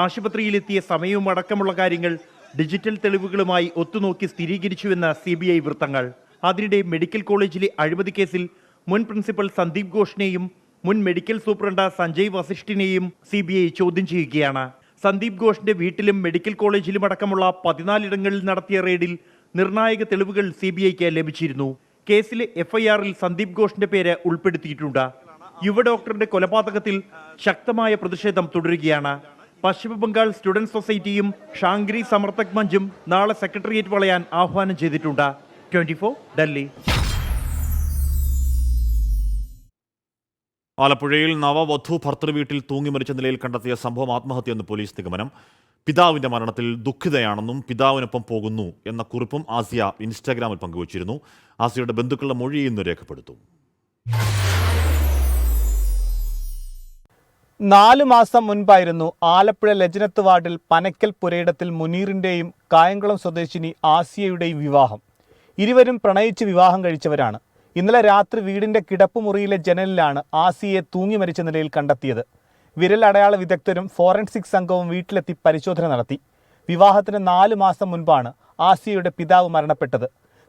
ആശുപത്രിയിലെത്തിയ സമയവും അടക്കമുള്ള കാര്യങ്ങൾ ഡിജിറ്റൽ തെളിവുകളുമായി ഒത്തുനോക്കി സ്ഥിരീകരിച്ചുവെന്ന് CBI വൃത്തങ്ങൾ. അതിനിടെ മെഡിക്കൽ കോളേജിലെ അഴിമതി കേസിൽ മുൻ പ്രിൻസിപ്പൽ സന്ദീപ് ഘോഷിനെയും മുൻ മെഡിക്കൽ സൂപ്രണ്ട് സഞ്ജയ് വസിഷ്ഠിനെയും CBI ചോദ്യം ചെയ്യുകയാണ്. സന്ദീപ് ഘോഷിന്റെ വീട്ടിലും മെഡിക്കൽ കോളേജിലും അടക്കമുള്ള 14 ഇടങ്ങളിൽ നടത്തിയ റെയ്ഡിൽ നിർണായക തെളിവുകൾ CBIക്ക് ലഭിച്ചിരുന്നു. കേസിലെ FIRൽ സന്ദീപ് ഘോഷിന്റെ പേര് ഉൾപ്പെടുത്തിയിട്ടുണ്ട്. യുവ ഡോക്ടറുടെ കൊലപാതകത്തിൽ ശക്തമായ പ്രതിഷേധം തുടരുകയാണ്. പശ്ചിമബംഗാൾ സ്റ്റുഡന്റ് സൊസൈറ്റിയും ഷാങ്ക്രി സമർത്ഥക് മഞ്ചും നാളെ സെക്രട്ടേറിയറ്റ് വളയാൻ ആഹ്വാനം ചെയ്തിട്ടുണ്ട്. 24, ഡൽഹി. ആലപ്പുഴയിൽ നവവധു ഭർത്തൃവീട്ടിൽ തൂങ്ങി മരിച്ച നിലയിൽ കണ്ടെത്തിയ സംഭവം ആത്മഹത്യയെന്ന് പോലീസ് നിഗമനം. പിതാവിന്റെ മരണത്തിൽ ദുഃഖിതയാണെന്നും പിതാവിനൊപ്പം പോകുന്നു എന്ന കുറിപ്പും ആസിയ ഇൻസ്റ്റാഗ്രാമിൽ പങ്കുവച്ചിരുന്നു. ആസിയയുടെ ബന്ധുക്കളുടെ മൊഴി ഇന്ന് രേഖപ്പെടുത്തും. 4 മാസം മുൻപായിരുന്നു ആലപ്പുഴ ലജനത്ത് വാർഡിൽ പനക്കൽ പുരയിടത്തിൽ മുനീറിൻ്റെയും കായംകുളം സ്വദേശിനി ആസിയയുടെയും വിവാഹം. ഇരുവരും പ്രണയിച്ച് വിവാഹം കഴിച്ചവരാണ്. ഇന്നലെ രാത്രി വീടിൻ്റെ കിടപ്പുമുറിയിലെ ജനലിലാണ് ആസിയയെ തൂങ്ങി മരിച്ച നിലയിൽ കണ്ടെത്തിയത്. വിരലടയാള വിദഗ്ധരും ഫോറൻസിക് സംഘവും വീട്ടിലെത്തി പരിശോധന നടത്തി. വിവാഹത്തിന് 4 മാസം മുൻപാണ് ആസിയയുടെ പിതാവ് മരണപ്പെട്ടത്.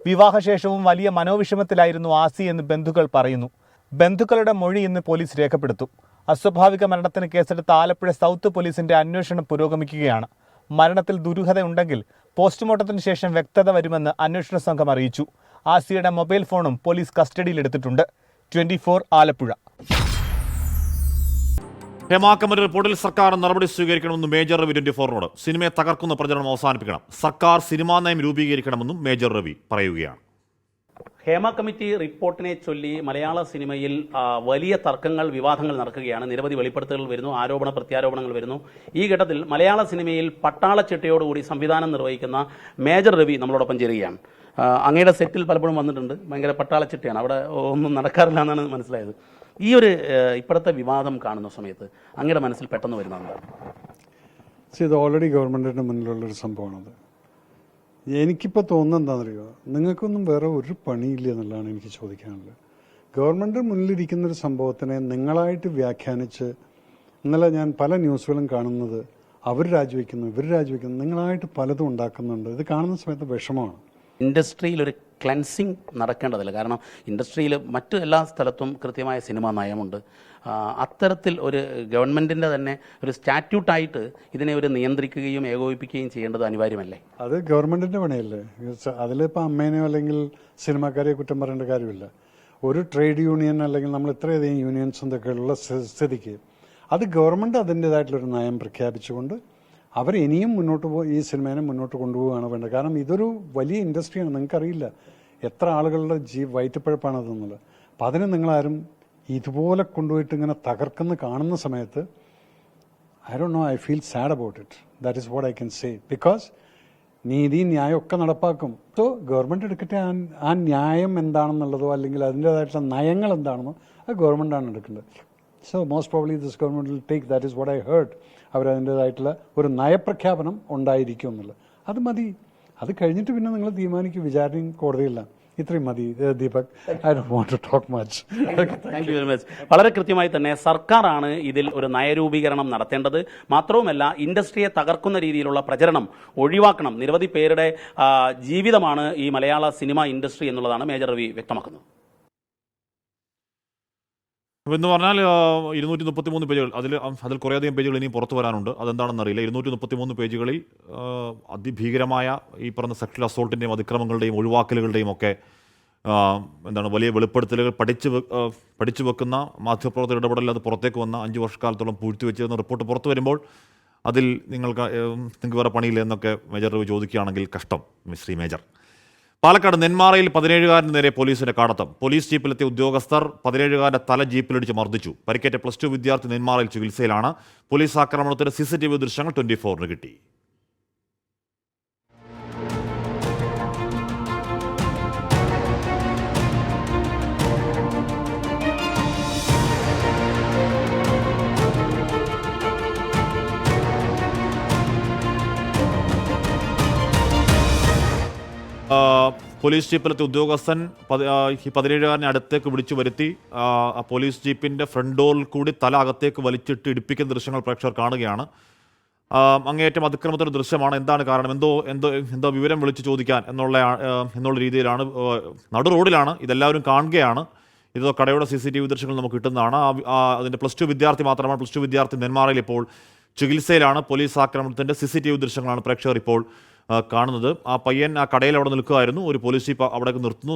വിവാഹശേഷവും വലിയ മനോവിഷമത്തിലായിരുന്നു ആസിയെന്ന് ബന്ധുക്കൾ പറയുന്നു. ബന്ധുക്കളുടെ മൊഴി ഇന്ന് പോലീസ് രേഖപ്പെടുത്തും. അസ്വാഭാവിക മരണത്തിന് കേസെടുത്ത ആലപ്പുഴ സൗത്ത് പോലീസിന്റെ അന്വേഷണം പുരോഗമിക്കുകയാണ്. മരണത്തിൽ ദുരൂഹതയുണ്ടെങ്കിൽ പോസ്റ്റ്മോർട്ടത്തിന് ശേഷം വ്യക്തത വരുമെന്ന് അന്വേഷണ സംഘം അറിയിച്ചു. ആസിയയുടെ മൊബൈൽ ഫോണും പോലീസ് കസ്റ്റഡിയിലെടുത്തിട്ടുണ്ട്. 24 ആലപ്പുഴ. ഹേമ കമ്മിറ്റി റിപ്പോർട്ടിൽ സർക്കാർ നടപടി സ്വീകരിക്കണമെന്നും മേജർ രവി 24നോട്. സിനിമയെ തകർക്കുന്ന പ്രചരണം അവസാനിപ്പിക്കണം, സർക്കാർ സിനിമാ നയം രൂപീകരിക്കണമെന്നും മേജർ രവി പറയുകയാണ്. ഹേമ കമ്മിറ്റി റിപ്പോർട്ടിനെ ചൊല്ലി മലയാള സിനിമയിൽ വലിയ തർക്കങ്ങൾ, വിവാദങ്ങൾ നടക്കുകയാണ്. നിരവധി വെളിപ്പെടുത്തലുകൾ വരുന്നു, ആരോപണ പ്രത്യാരോപണങ്ങൾ വരുന്നു. ഈ ഘട്ടത്തിൽ മലയാള സിനിമയിൽ പട്ടാളച്ചിട്ടയോടുകൂടി സംവിധാനം നിർവഹിക്കുന്ന മേജർ രവി നമ്മളോടൊപ്പം ചേരുകയാണ്. അങ്ങയുടെ സെറ്റിൽ പലപ്പോഴും വന്നിട്ടുണ്ട്. ഭയങ്കര പട്ടാളച്ചിട്ടയാണ്, അവിടെ ഒന്നും നടക്കാറില്ല എന്നാണ് മനസ്സിലായത്. ഈ ഒരു ഇപ്പോഴത്തെ വിവാദം കാണുന്ന സമയത്ത് അങ്ങയുടെ മനസ്സിൽ പെട്ടെന്ന് വരുന്നത്? ഇത് ഓൾറെഡി ഗവൺമെൻറ്റിൻ്റെ മുന്നിലുള്ളൊരു സംഭവമാണത്. എനിക്കിപ്പോൾ തോന്നുന്നത് എന്താണെന്നറിയുമോ, നിങ്ങൾക്കൊന്നും വേറെ ഒരു പണിയില്ല എന്നുള്ളതാണ് എനിക്ക് ചോദിക്കാനുള്ളത്. ഗവൺമെൻറ് മുന്നിലിരിക്കുന്നൊരു സംഭവത്തിനെ നിങ്ങളായിട്ട് വ്യാഖ്യാനിച്ച്, ഇന്നലെ ഞാൻ പല ന്യൂസുകളും കാണുന്നത് അവർ രാജിവെക്കുന്നു, ഇവർ രാജിവെക്കുന്നു, നിങ്ങളായിട്ട് പലതും ഉണ്ടാക്കുന്നുണ്ട്. ഇത് കാണുന്ന സമയത്ത് വിഷമമാണ്. ഇൻഡസ്ട്രിയിൽ ഒരു ക്ലെൻസിങ് നടക്കേണ്ടതില്ല. കാരണം ഇൻഡസ്ട്രിയിൽ മറ്റു എല്ലാ സ്ഥലത്തും കൃത്യമായ സിനിമാ നയമുണ്ട്. അത്തരത്തിൽ ഒരു ഗവൺമെൻറ്റിൻ്റെ തന്നെ ഒരു സ്റ്റാറ്റ്യൂട്ടായിട്ട് ഇതിനെ ഒരു നിയന്ത്രിക്കുകയും ഏകോപിപ്പിക്കുകയും ചെയ്യേണ്ടത് അനിവാര്യമല്ലേ? അത് ഗവൺമെൻറ്റിൻ്റെ പണിയല്ലേ. അതിലിപ്പോൾ അമ്മേനെയോ അല്ലെങ്കിൽ സിനിമാക്കാരെയോ കുറ്റം പറയേണ്ട കാര്യമില്ല. ഒരു ട്രേഡ് യൂണിയൻ അല്ലെങ്കിൽ നമ്മൾ ഇത്രയധികം യൂണിയൻസ് എന്തൊക്കെയുള്ള സ്ഥിതിക്ക് അത് ഗവൺമെൻറ് അതിൻ്റേതായിട്ടുള്ളൊരു നയം പ്രഖ്യാപിച്ചുകൊണ്ട് അവർ ഇനിയും മുന്നോട്ട് ഈ സിനിമേനെ മുന്നോട്ട് കൊണ്ടുപോവുകയാണ് വേണ്ടത്. കാരണം ഇതൊരു വലിയ ഇൻഡസ്ട്രിയാണ്. നിങ്ങൾക്കറിയില്ല എത്ര ആളുകളുടെ വയറ്റുപ്പഴപ്പാണതെന്നുള്ളത്. അപ്പം അതിന് നിങ്ങളാരും ഇതുപോലെ കൊണ്ടുപോയിട്ട് ഇങ്ങനെ തകർക്കുന്ന കാണുന്ന സമയത്ത് I don't know, I feel sad about it. That is what I can say. Because നീതി ന്യായം ഒക്കെ നടപ്പാക്കും. സോ ഗവൺമെൻറ് എടുക്കട്ടെ. ആ ന്യായം എന്താണെന്നുള്ളതോ അല്ലെങ്കിൽ അതിൻ്റേതായിട്ടുള്ള നയങ്ങൾ എന്താണെന്നോ അത് ഗവൺമെൻറ്റാണ് എടുക്കേണ്ടത്. So most probably this government will take, that is what I heard, അവരതിൻ്റേതായിട്ടുള്ള ഒരു നയപ്രഖ്യാപനം ഉണ്ടായിരിക്കും എന്നുള്ളത്. അത് മതി. അത് കഴിഞ്ഞിട്ട് പിന്നെ നിങ്ങൾ തീരുമാനിക്കും. വിചാരണയും കോടതിയില്ല. ഇത്രയും മതി Deepak. I don't want to talk much. Thank you very much. വളരെ കൃത്യമായി തന്നെ സർക്കാരാണ് ഇതിൽ ഒരു നയരൂപീകരണം നടത്തേണ്ടത്. മാത്രവുമല്ല, ഇൻഡസ്ട്രിയെ തകർക്കുന്ന രീതിയിലുള്ള പ്രചരണം ഒഴിവാക്കണം. നിരവധി പേരുടെ ജീവിതമാണ് ഈ മലയാള സിനിമ ഇൻഡസ്ട്രി എന്നുള്ളതാണ് മേജർ രവി വ്യക്തമാക്കുന്നത്. എന്ന് പറഞ്ഞാൽ 233 പേജുകൾ, അതിൽ കുറേയധികം പേജുകൾ ഇനിയും പുറത്തു വരാനുണ്ട്. അതെന്താണെന്നറിയില്ല. 233 പേജുകളിൽ അതിഭീകരമായ ഈ പറഞ്ഞ സെക്ഷൽ അസോൾട്ടിൻ്റെയും അതിക്രമങ്ങളുടെയും ഒഴിവാക്കലുകളുടെയും ഒക്കെ വലിയ വെളിപ്പെടുത്തലുകൾ പഠിച്ചു വെക്കുന്ന മാധ്യമപ്രവർത്തകർ ഇടപെടലിൽ അത് പുറത്തേക്ക് വന്ന 5 വർഷക്കാലത്തോളം പൂഴ്ത്തിവെച്ചിരുന്ന റിപ്പോർട്ട് പുറത്തു വരുമ്പോൾ അതിൽ നിങ്ങൾക്ക് വേറെ പണിയില്ല എന്നൊക്കെ മേജർ രവി ചോദിക്കുകയാണെങ്കിൽ കഷ്ടം ശ്രീ മേജർ. പാലക്കാട് നെന്മാറയിൽ 17-കാരന് നേരെ പോലീസിന്റെ കാടത്തം. പോലീസ് ജീപ്പിലെത്തിയ ഉദ്യോഗസ്ഥർ 17-കാരന്റെ തല ജീപ്പിലിടിച്ച് മർദ്ദിച്ചു. പരിക്കേറ്റ +2 വിദ്യാർത്ഥി നെന്മാറയിൽ ചികിത്സയിലാണ്. പോലീസ് ആക്രമണത്തിന്റെ CCTV ദൃശ്യങ്ങൾ 24-ന് കിട്ടി. പോലീസ് ജീപ്പിലെത്തിയ ഉദ്യോഗസ്ഥൻ 17-കാരനെ അടുത്തേക്ക് വിളിച്ചു വരുത്തി പോലീസ് ജീപ്പിൻ്റെ ഫ്രണ്ട് ഡോറിൽ കൂടി തല അകത്തേക്ക് വലിച്ചിട്ട് ഇടിപ്പിക്കുന്ന ദൃശ്യങ്ങൾ പ്രേക്ഷകർ കാണുകയാണ്. അങ്ങേയറ്റം അതിക്രമത്തിൻ്റെ ദൃശ്യമാണ്. എന്താണ് കാരണം, എന്തോ വിവരം വിളിച്ചു ചോദിക്കാൻ എന്നുള്ള രീതിയിലാണ്. നടു റോഡിലാണ്, ഇതെല്ലാവരും കാണുകയാണ്. ഇതോ കടയുടെ CCTV ദൃശ്യങ്ങൾ നമുക്ക് കിട്ടുന്നതാണ്. അതിൻ്റെ +2 വിദ്യാർത്ഥി മാത്രമാണ്. +2 വിദ്യാർത്ഥി നെന്മാറയിൽ ഇപ്പോൾ ചികിത്സയിലാണ്. പോലീസ് ആക്രമണത്തിൻ്റെ CCTV ദൃശ്യങ്ങളാണ് പ്രേക്ഷകർ ഇപ്പോൾ കാണുന്നത്. ആ പയ്യൻ ആ കടയിൽ അവിടെ നിൽക്കുകയായിരുന്നു. ഒരു പോലീസ് ജീപ്പ് അവിടേക്ക് നിർത്തുന്നു.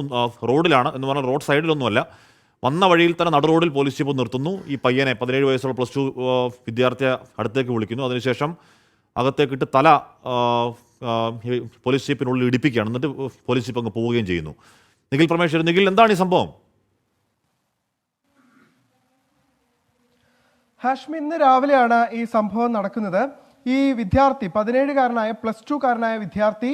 റോഡിലാണ് എന്ന് പറഞ്ഞാൽ റോഡ് സൈഡിലൊന്നുമല്ല, വന്ന വഴിയിൽ തന്നെ നടു റോഡിൽ പോലീസ് ജീപ്പ് നിർത്തുന്നു. ഈ പയ്യനെ 17 വയസ്സുള്ള +2 വിദ്യാർത്ഥിയെ അടുത്തേക്ക് വിളിക്കുന്നു. അതിനുശേഷം അകത്തേക്കിട്ട് തല പോലീസ് ജീപ്പിനുള്ളിൽ ഇടിപ്പിക്കുകയാണ്. എന്നിട്ട് പോലീസ് ജീപ്പ് അങ്ങ് പോവുകയും ചെയ്യുന്നു. നിഖിൽ പരമേശ്വരൻ, നിഖിൽ, എന്താണ് ഈ സംഭവം? ഹാഷ്മി, ഇന്ന് രാവിലെയാണ് ഈ സംഭവം നടക്കുന്നത്. ഈ വിദ്യാർത്ഥി 17-കാരനായ +2-കാരനായ വിദ്യാർത്ഥി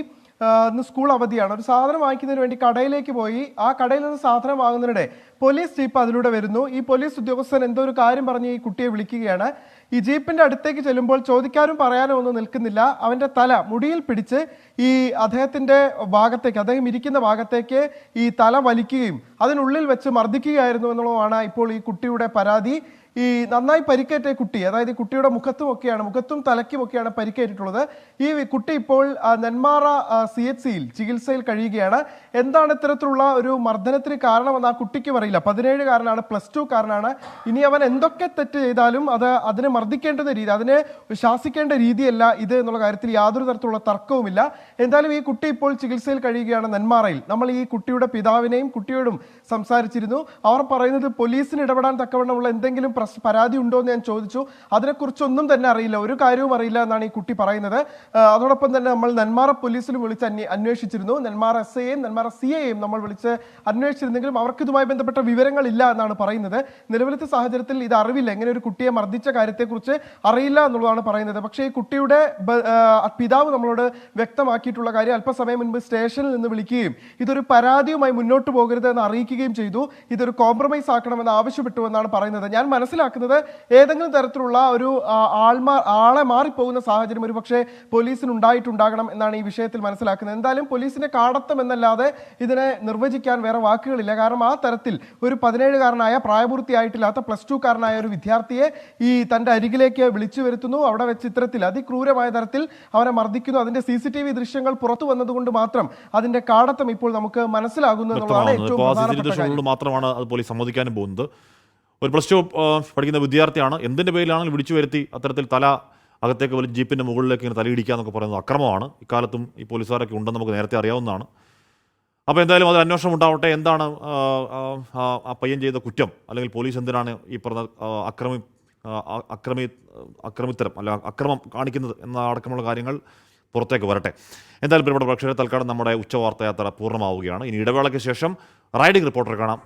ഇന്ന് സ്കൂൾ അവധിയാണ്. ഒരു സാധനം വാങ്ങിക്കുന്നതിന് വേണ്ടി കടയിലേക്ക് പോയി. ആ കടയിൽ നിന്ന് സാധനം വാങ്ങുന്നതിനിടെ പോലീസ് ജീപ്പ് അതിലൂടെ വരുന്നു. ഈ പോലീസ് ഉദ്യോഗസ്ഥൻ എന്തോ ഒരു കാര്യം പറഞ്ഞ് ഈ കുട്ടിയെ വിളിക്കുകയാണ്. ഈ ജീപ്പിന്റെ അടുത്തേക്ക് ചെല്ലുമ്പോൾ ചോദിക്കാനും പറയാനും ഒന്നും നിൽക്കുന്നില്ല. അവന്റെ തല മുടിയിൽ പിടിച്ച് ഈ അദ്ദേഹത്തിന്റെ ഭാഗത്തേക്ക്, അദ്ദേഹം ഇരിക്കുന്ന ഭാഗത്തേക്ക് ഈ തല വലിക്കുകയും അതിനുള്ളിൽ വെച്ച് മർദ്ദിക്കുകയായിരുന്നു എന്നുള്ളതാണ് ഇപ്പോൾ ഈ കുട്ടിയുടെ പരാതി. ഈ നന്നായി പരിക്കേറ്റ കുട്ടി, അതായത് ഈ കുട്ടിയുടെ മുഖത്തും തലയ്ക്കുമൊക്കെയാണ് പരിക്കേറ്റിട്ടുള്ളത്. ഈ കുട്ടി ഇപ്പോൾ നെന്മാറ CHCയിൽ ചികിത്സയിൽ കഴിയുകയാണ്. എന്താണ് ഇത്തരത്തിലുള്ള ഒരു മർദ്ദനത്തിന് കാരണമെന്ന് ആ കുട്ടിക്കും അറിയില്ല. 17-കാരനാണ്, +2-കാരനാണ്. ഇനി അവൻ എന്തൊക്കെ തെറ്റ് ചെയ്താലും അതിനെ മർദ്ദിക്കേണ്ടുന്ന രീതി, അതിനെ ശാസിക്കേണ്ട രീതിയല്ല ഇത് എന്നുള്ള കാര്യത്തിൽ യാതൊരു തരത്തിലുള്ള തർക്കവുമില്ല. എന്തായാലും ഈ കുട്ടി ഇപ്പോൾ ചികിത്സയിൽ കഴിയുകയാണ് നെന്മാറയിൽ. നമ്മൾ ഈ കുട്ടിയുടെ പിതാവിനെയും കുട്ടിയോടും സംസാരിച്ചിരുന്നു. അവർ പറയുന്നത് പോലീസിന് ഇടപെടാൻ തക്കവണ്ണമുള്ള എന്തെങ്കിലും പരാതി ഉണ്ടോ എന്ന് ഞാൻ ചോദിച്ചു. അതിനെക്കുറിച്ചൊന്നും തന്നെ അറിയില്ല, ഒരു കാര്യവും അറിയില്ല എന്നാണ് ഈ കുട്ടി പറയുന്നത്. അതോടൊപ്പം തന്നെ നമ്മൾ നെന്മാറ പോലീസിലും വിളിച്ച് അന്വേഷിച്ചിരുന്നു. നെന്മാറ SIയെയും നെന്മാറ CIയെയും നമ്മൾ വിളിച്ച് അന്വേഷിച്ചിരുന്നെങ്കിലും അവർക്ക് ഇതുമായി ബന്ധപ്പെട്ട വിവരങ്ങളില്ല എന്നാണ് പറയുന്നത്. നിലവിലത്തെ സാഹചര്യത്തിൽ ഇത് അറിവില്ല, ഇങ്ങനെ ഒരു കുട്ടിയെ മർദ്ദിച്ച കാര്യത്തെക്കുറിച്ച് അറിയില്ല എന്നുള്ളതാണ് പറയുന്നത്. പക്ഷേ ഈ കുട്ടിയുടെ പിതാവ് നമ്മളോട് വ്യക്തമാക്കിയിട്ടുള്ള കാര്യം, അല്പസമയം മുൻപ് സ്റ്റേഷനിൽ നിന്ന് വിളിക്കുകയും ഇതൊരു പരാതിയുമായി മുന്നോട്ട് പോകരുത് എന്ന് അറിയിക്കുകയും ചെയ്തു. ഇതൊരു കോംപ്രമൈസ് ആക്കണമെന്ന് ആവശ്യപ്പെട്ടു എന്നാണ് പറയുന്നത്. ഞാൻ മനസ്സിലാക്കുന്നത് ഏതെങ്കിലും തരത്തിലുള്ള ഒരു ആളെ മാറിപ്പോകുന്ന സാഹചര്യം ഒരു പക്ഷേ പോലീസിന് ഉണ്ടായിട്ടുണ്ടാകണം എന്നാണ് ഈ വിഷയത്തിൽ മനസ്സിലാക്കുന്നത്. എന്തായാലും പോലീസിന്റെ കാടത്തം എന്നല്ലാതെ ഇതിനെ നിർവചിക്കാൻ വേറെ വാക്കുകളില്ല. കാരണം ആ തരത്തിൽ ഒരു 17-കാരനായ പ്രായപൂർത്തിയായിട്ടില്ലാത്ത +2-കാരനായ ഒരു വിദ്യാർത്ഥിയെ ഈ തന്റെ അരികിലേക്ക് വിളിച്ചു വരുത്തുന്നു. അവിടെ വെച്ച് ഇത്തരത്തിൽ അതിക്രൂരമായ തരത്തിൽ അവനെ മർദ്ദിക്കുന്നു. അതിന്റെ CCTV ദൃശ്യങ്ങൾ പുറത്തു വന്നതുകൊണ്ട് മാത്രം അതിന്റെ കാടത്തം ഇപ്പോൾ നമുക്ക് മനസ്സിലാകുന്നു എന്നുള്ളതാണ് ഏറ്റവും പ്രധാനപ്പെട്ട കാര്യം. മാത്രമാണ് അത് പോലീസ് സമ്മതിക്കാനും പോകുന്നത്. ഒരു +2 പഠിക്കുന്ന വിദ്യാർത്ഥിയാണ്. എന്തിൻ്റെ പേരിലാണെങ്കിലും വിളിച്ചു വരുത്തി അത്തരത്തിൽ തല അകത്തേക്ക് വലിയ ജീപ്പിൻ്റെ മുകളിലേക്ക് ഇങ്ങനെ തലയിടിക്കുക എന്നൊക്കെ പറയുന്നത് അക്രമമാണ്. ഇക്കാലത്തും ഈ പോലീസുകാരൊക്കെ ഉണ്ടെന്ന് നമുക്ക് നേരത്തെ അറിയാവുന്നതാണ്. അപ്പോൾ എന്തായാലും അത് അന്വേഷണം ഉണ്ടാവട്ടെ. എന്താണ് ആ പയ്യൻ ചെയ്ത കുറ്റം, അല്ലെങ്കിൽ പോലീസ് എന്തിനാണ് ഈ പറഞ്ഞ അക്രമിത്തരം അല്ല അക്രമം കാണിക്കുന്നത് എന്ന അടക്കമുള്ള കാര്യങ്ങൾ പുറത്തേക്ക് വരട്ടെ. എന്തായാലും പ്രിയപ്പെട്ട പ്രേക്ഷകരെ, തൽക്കാലം നമ്മുടെ ഉച്ചവാർത്തായാത്ര പൂർണ്ണമാവുകയാണ്. ഇനി ഇടവേളയ്ക്ക് ശേഷം റൈഡിംഗ് റിപ്പോർട്ടർ കാണാം.